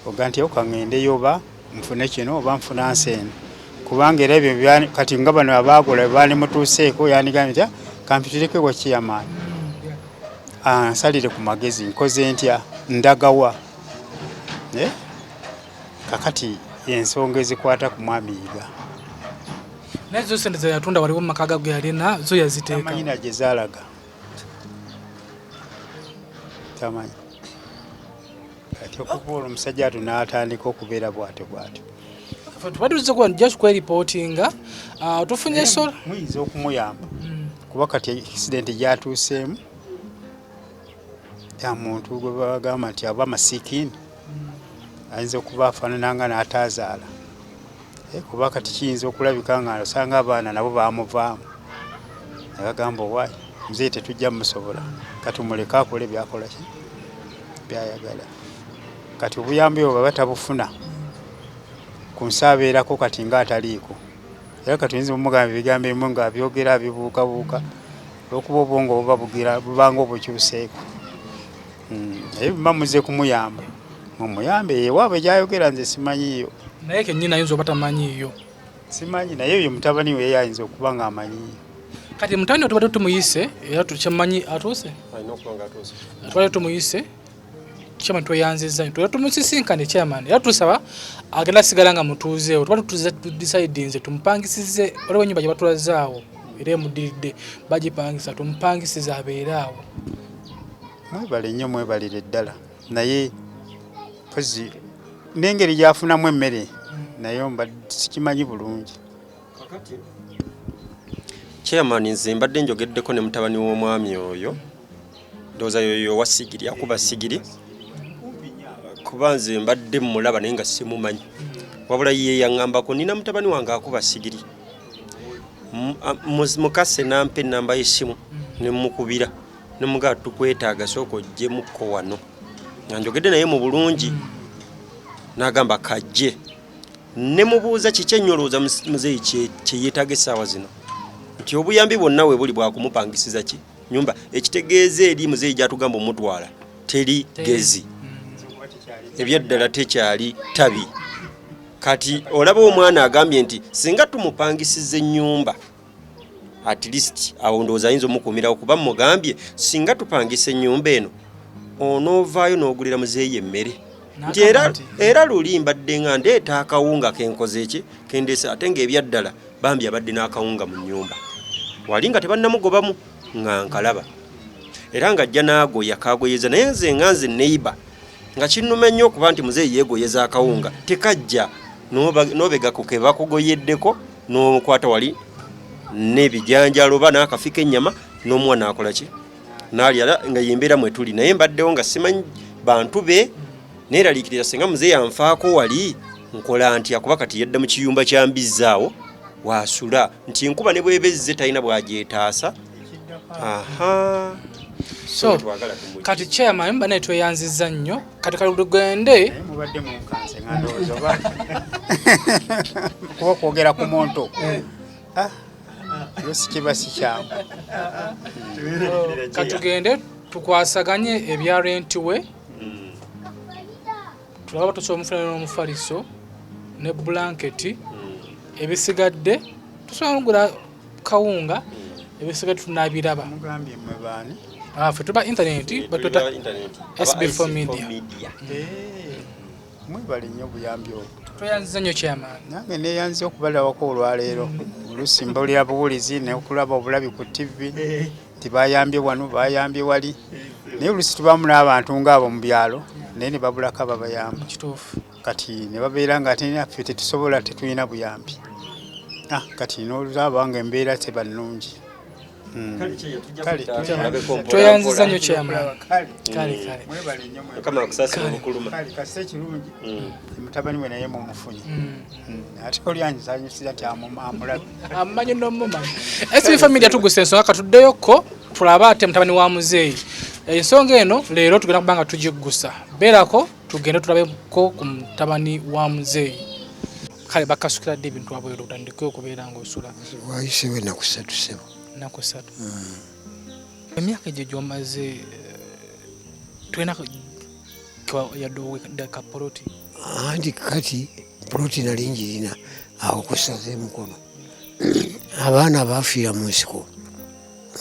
Oga nti okaŋŋendeyo oba nfune kino oba nfuna nseeno. Kubanga era ebyo kati nga bano abaagula baali mutuuseeko yandigambye nti kampitirekeko kiyamaanyi. Nsalire ku magezi nkoze ntya ndagawa. Kakati ensonga ezikwata ku mwami Yiga. Nazo sente ze yatunda waliwo mu maka ge yalina zo yaziteeka. Tamanyi na gye zaalaga. Tamanyi. Kati okuva olwo omusajja atu n'atandika okubeera bw'atyo bw'atyo. Tubadduze kuba just kwereportinga tufunye sola. Muyinza okumuyamba. Kuba kati accident gyatuuseemu ya muntu gwe bagamba nti aba masikini ayinza okuba afaanana nga n'ataazaala. Kuba kati kiyinza okulabika nga osanga abaana nabo baamuvaamu. Ne bagamba owaayi muzeeyi tetujja musobola kati muleke akole byakola ki byayagala. Kati obuyambi obwo baba tabufuna ku nsaabeerako kati ng'ataliiko. Era kati oyinza omugamba ebigambo ebimu ng'abyogera abibuukabuuka olw'okuba obwongo buba bubanga obukyuseeko. naye bamuze kumuyamba mumuyambe ewaabwe gyayogera nze simanyiyo naye kennyini ayinza oba tamanyiiyo simanyi naye oyo mutabani we yayinza okuba ng'amanyiyo kati mutabani we tubadde tumuyise era tukyamanyi atuuse twali tumuyise chairman tweyanziza ntwe tumusisinkane chairman era tusaba agenda sigala nga mutuuzeewo tuba tudecide nze tumupangisize waliwo ennyumba gye batulazaawo era emudiridde bagipangisa tumupangisize abeeraawo mwebale nnyo mwebalire ddala naye pozi n'engeri gyafunamu emmere naye mba sikimanyi bulungi chairman nze mbadde njogeddeko ne mutabani w'omwami oyo ndowooza yoyo wa sigiri akuba sigiri kuba nze mbadde mulaba naye nga simumanyi wabula ye yaŋŋambako nina mutabani wange akuba sigiri mukase nampa ennamba y'essimu ne mukubira ne mugaa tukwetaaga sooka oggyemukko wano nga njogedde naye mu bulungi n'agamba kajje ne mubuuza kiki ennyo olowooza muzeeyi kye yeetaaga essaawa zino nti obuyambi bwonna we buli bwakumupangisiza ki nyumba ekitegeeza eri muzeeyi gy'atugamba omutwala teri gezi ebyaddala tekyali tabi kati olaba omwana agambye nti singa tumupangisiza ennyumba at least awo ndowooza ayinza omukuumirawo kuba mugambye singa tupangisa ennyumba eno onoovaayo n'ogulira muzeeyi emmere nti era luli mbadde nga ndeeta akawunga kenkoze eki kendeesa ate ng'ebyaddala bambi abadde n'akawunga mu nnyumba wali nga tebannamugobamu nga nkalaba era ng'ajja n'agoya kagoyeza naye nze nga nze neiba nga kinnuma nnyo okuba nti muzeeyi yeegoyeza akawunga tekajja n'obegako ke bakugoyeddeko n'okwata wali n'ebijanjalo oba n'akafi k'ennyama n'omwana akola ki n'alya nga yembeera mwe tuli naye mbaddewo nga simanyi bantu be neeraliikiriza singa muzeeyi anfaako wali nkola ntya kuba kati yadda mu kiyumba kya mbizzaawo waasula nti enkuba ne bwebezze talina bwagyetaasa aha so kati chairman mba naye tweyanziza nnyo kati kalugende mubadde munkanse nga ndowooza oba kuba kwogera ku monto lusi kiba si kyangu katugende tukwasaganye ebya renti we tulaba tusobola omufuna n'omufaliso ne blanketi ebisigadde tusobola ogula kawunga ebisigadde tunaabiraba mugambye mwe baani ffe tuba interneti batweta SB4 MEDIA mwebale nnyo obuyambi obwo tweyanziza nnyo chairman nange neeyanziza okubalabako olwaleero oluusi mbulira buwulizi neokulaba obulabi ku TV nti bayambye wano bayambye wali naye oluusi tubaamu n'abantu ng'abo mu byalo naye ne babulako ababayamba kituufu kati ne babeera nga ate naffe tetusobola tetulina buyambi kati n'olaba nga embeera teba nnungi tweyanziza nnyo chairman kale kama akusasira obukuluma kase kirungi mutabani we naye mumufunye ate olyanjizanyisiza nti amulabe amanyi n'omumanyi SB4 MEDIA tuguse ensonga katuddeyoko tulabe ate mutabani wa muzeeyi ensonga eno leero tugenda kubanga tugiggusa beerako tugende tulabeko ku mutabani wa muzeeyi kale bakasukira dde ebintu abweru otandike okubeera ng'osula wayisewo ennaku 3 sebo ennaku 3 emyaka egyo gy'omaze tulina yadde poloti anti kati poloti nali njirina awo kusaza emukono abaana baafiira mu nsiko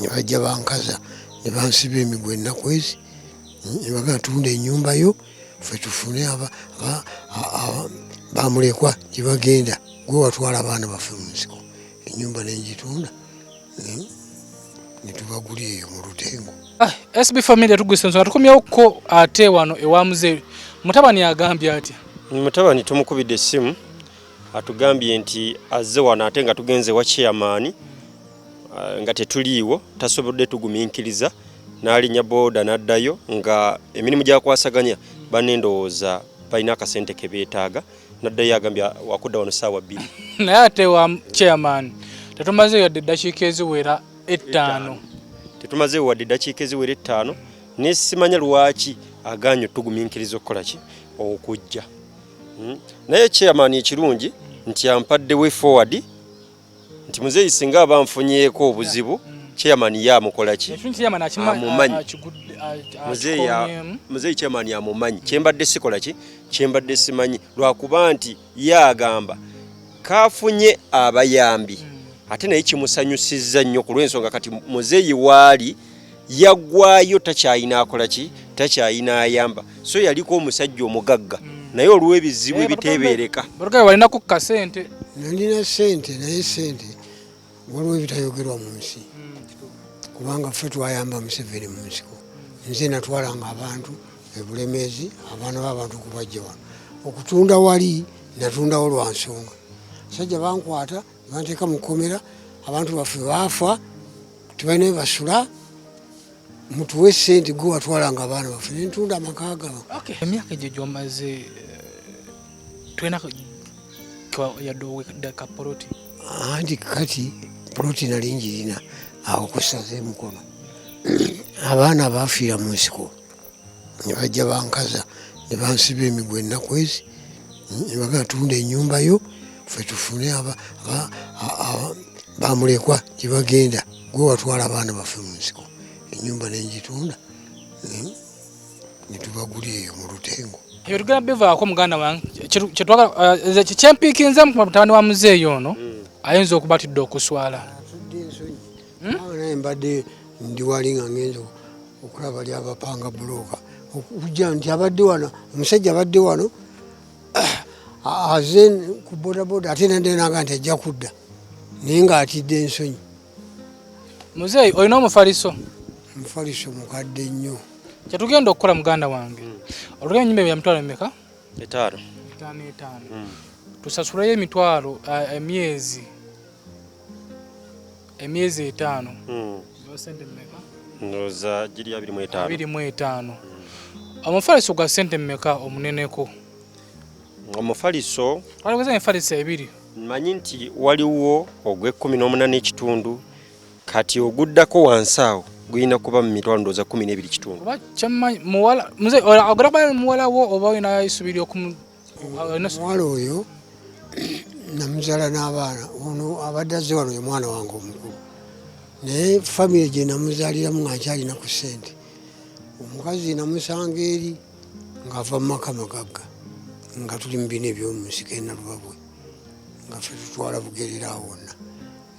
ne bajja bankaza ne bansiba emigwa ennaku ezi ne bagamba tunda ennyumba yo ffe tufune bamulekwa gye bagenda gwe watwala abaana baffe mu nsiko ennyumba nenjitunda ne tubaguli eyo mu lutengo. SB4 MEDIA tuguse ensonga tukomyeko ate wano ewa muzeeyi mutabani agambye atya mutabani tumukubidde essimu atugambye nti azze wano ate nga tugenze wa chairman nga tetuliiwo tasobodde tugumiikiriza n'alinnya booda n'addayo nga emirimu gyakwasaganya banendowooza balina akasente ke beetaaga n'addayo agambye wakudda wano ssaawa 2 naye ate wa chairman tetumazeeyo yadde eddakiika eziwera 5 tetumazeeyo wadde eddakiika eziwera 5 naye simanya lwaki aganye otugumiikiriza okukola ki okujja naye chairman ekirungi nti ampadde way forward nti muzeeyi singa aba nfunyeeko obuzibu chairman ya mukola ki chairman amumanyi muzeeyi chairman amumanyi kyembadde sikola ki kyembadde simanyi lwakuba nti yagamba kafunye abayambi ate naye kimusanyusizza nnyo ku lw'ensonga kati muzeeyi waali yaggwayo takyayina akola ki takyayina ayamba so yaliko omusajja omugagga naye olw'ebizibu ebiteebereka walinako kasente nalina sente naye sente waliwo ebitayogerwa mu nsi kubanga ffe twayamba Museveni mu nsiko nze natwalanga abantu ebulemeezi abaana b'abantu kubajja wano okutunda wali natundawo lwa nsonga sajja bankwata banteeka mu kkomera abantu baffe baafa tebalina basula mutuwe sente gwe watwalanga abaana baffe nentunda amaka gabo emyaka egyo gyomaze twena yadde kapoloti anti kati poloti nali njirina awo kusaze mukono abaana bafiira mu nsiko ne bajja bankaza ne bansiba emigwa ennaku ezi ne bagatunda ennyumba yo ffe tufune bamulekwa gye bagenda gwe watwala abaana baffe mu nsiko ennyumba nenjitunda ne tubagulira eyo mu lutengo ebyo tugenda bivaako muganda wange kyempiikinza mutabani wa muzeeyi ono ayinza okuba atudde okuswala naye mbadde ndi wali nga ngenza okulaba ly abapanga bulooka okujja nti abadde wano omusajja abadde wano aze ku bodaboda ate nandenaga nti ajja kudda naye ng'atidde ensonyi. Muzeeyi olina omufaliso? Omufaliso mukadde nnyo. Kyetugenda okukola muganda wange olulya ennyumba ya mitwalo emeka? 5. 5. Tusasulayo emitwalo emyezi 5. Sente mmeka? Ndoza giri 25. 25. Omufaliso gwa sente mmeka omuneneko? Omufaliso waliwo enfaliso 2. Manyi nti waliwo ogw'e18 ekitundu kati oguddako wansi awo guyina kuba mu mitwalo ndoza 12 ekitundu. Oba kyammanyi muwala muzeeyi ogulaba muwala wo oba olina isubiri muwala oyo namuzaala n'abaana ono abadde azze wano ye mwana wange omukulu naye famire gye namuzaaliramu nga nkyalina ku ssente omukazi namusanga eri ng'ava mu maka magagga nga tuli mu bina ebyomunsiko e Nalubabwe nga ffe tutwala bugerera wonna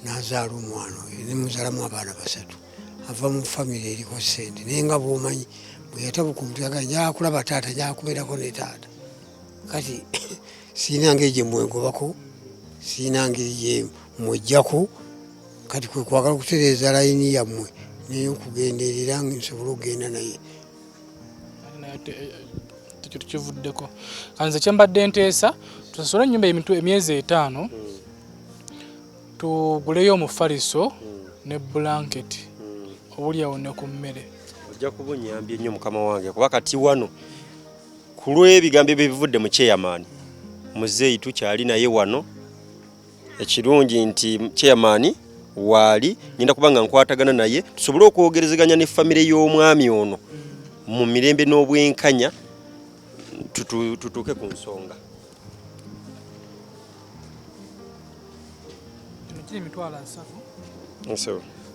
n'azaala omwana oyo ne muzaalamu abaana 3 ava mu famire eriko ssente naye nga bw'omanyi bwe yatabuka omutwe yagaa njakulaba taata njakubeerako ne taata kati siina ngeri gye mwegobako siina ngeri gye mwejjako kati kwe kwagala okutereeza layini yammwe naye okugenderera nsobole okugenda naye tukivuddeko kanze kyembadde nteesa tusasule ennyumba emyezi 5 tuguleyo omufaliso ne blanketi obuli awo ne ku mmere ojja kuba onyambye nnyo mukama wange kuba kati wano ku lw'ebigambo ebivudde mu chairman muzeeyi tukyali naye wano ekirungi nti chairman waali ngenda kubanga nkwatagana naye tusobole okwogerezeganya ne famire y'omwami ono mu mirembe n'obwenkanya tutuuke ku nsonga.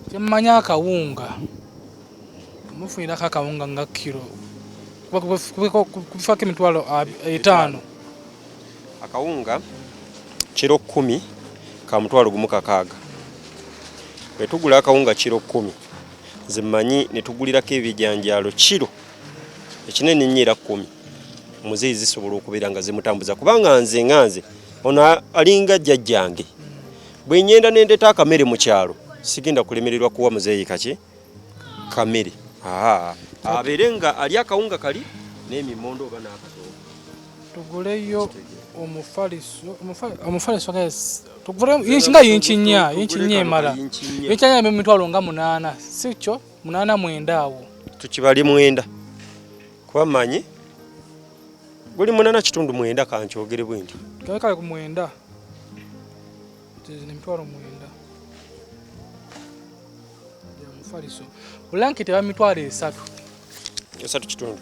Kyemmanya akawunga mufunirako akawunga nga kilo kubifaako emitwalo 5. Akawunga kiro 10 ka mutwalo gumu kakaaga. Bwe tugula akawunga kiro 10 nze mmanyi ne tugulirako ebijanjaalo kiro ekinene nnyo era 10 muzeeyi zisobola okubeera nga zimutambuza kubanga nze ono alinga jjajjange bwe nyenda nendeeta akamere mu kyalo sigenda kulemererwa kuwa muzeeyi kaki kamere abeere nga ali akawunga kali n'emimondo oba n'akatoogo tuguleyo omufaliso nga yinkinya emala yinkinya emitwalo nga 8 sikyo 8 awo tukibali 9 kuba manyi buli 8.9 kankyogere bwe nti kale ku 9 emitwalo 9 omufaliso blanketi aba mitwalo 3 kitundu.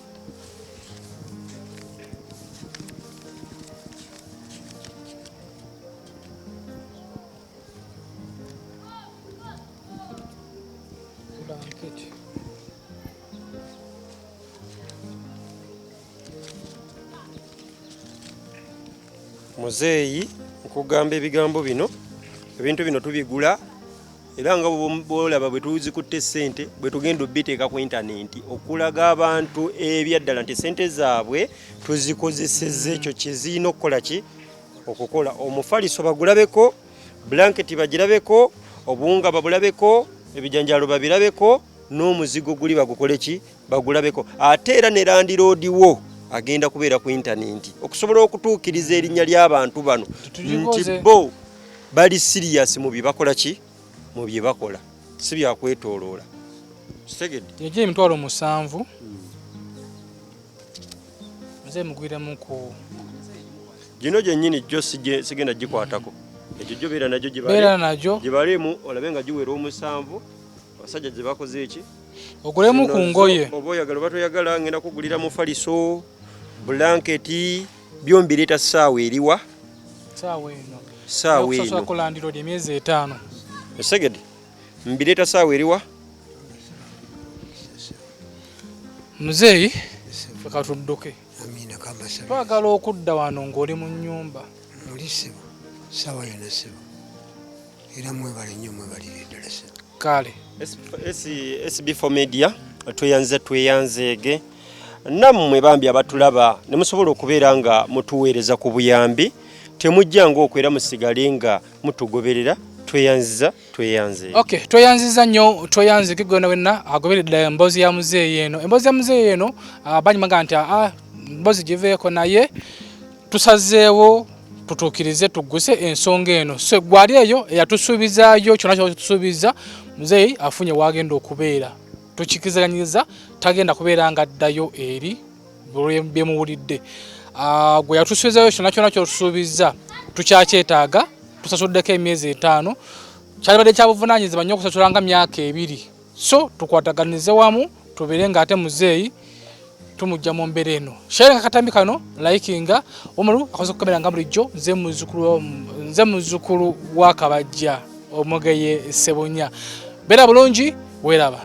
muzeeyi nkugamba ebigambo bino ebintu bino tubigula era nga bolaba bwe tuzikutte ssente bwe tugenda obiteeka ku intaneti okulaga abantu ebyaddala nti ssente zaabwe tuzikozesezza ekyo kyeziina okukola ki okukola omufaliso bagulabeko blanketi bagirabeko obuwunga babulabeko ebijanjalo babirabeko n'omuzigo guli bagukole ki bagulabeko ate era ne landiroodiwo agenda kubeera ku intaneti okusobola okutuukiriza erinnya ly'abantu bano nti bo bali sirias mu byebakola ki mu byebakola si byakwetooloola kitegedde yegye emitwalo 7 muze mugwiremu ku gino gyennyini jjo sigenda gikwatako ekyo gyo beera najyo gibalemu olabe nga giwera 7 abasajja gye bakoze eki ogulemu ku ngoye oba oyagala oba toyagala ngenda kugulira mu faliso blanketi byombi leeta ssaawa eriwa ssaawa eno kulandirodi emyezi 5 esegede mbireeta ssaawa eriwa muzeeyi feka tudduke amina kamba sabi twagala okudda wano ng'oli mu nnyumba muli ssebo ssaawa yonna ssebo era mwebale nnyo mwebalire ddala ssebo kale SB4 MEDIA tweyanzeege nammwe bambi abatulaba ne musobola okubeera nga mutuweereza ku buyambi temujja ng'okwera musigale nga mutugoberera tweyanze okay tweyanziza nnyo tweyanzike gwena wenna agoberedde emboozi ya muzeeyi eno banyimaga nti emboozi giveeko naye tusazeewo tutuukirize tugguse ensonga eno so gwali eyo eyatusuubizaayo kyonna kyotusuubiza muzeeyi afunye wagenda okubeera tukikizanyiza tagenda kubeera nga addayo eri byemuwulidde gwe yatusuubizaayo kyonna kyotusuubiza tukyakyetaaga tusasuddeko emyezi 5 kyalibadde kyabuvunaanyizibwa nnyo okusasula nga myaka 2 so tukwataganize wamu tubeere nga ate muzeeyi tumujja mu mbeera eno share akatambi kano likinga omulu akoze okukamera nga bulijjo nze muzzukulu wa Kabajja omugeye Ssebunya beera bulungi weeraba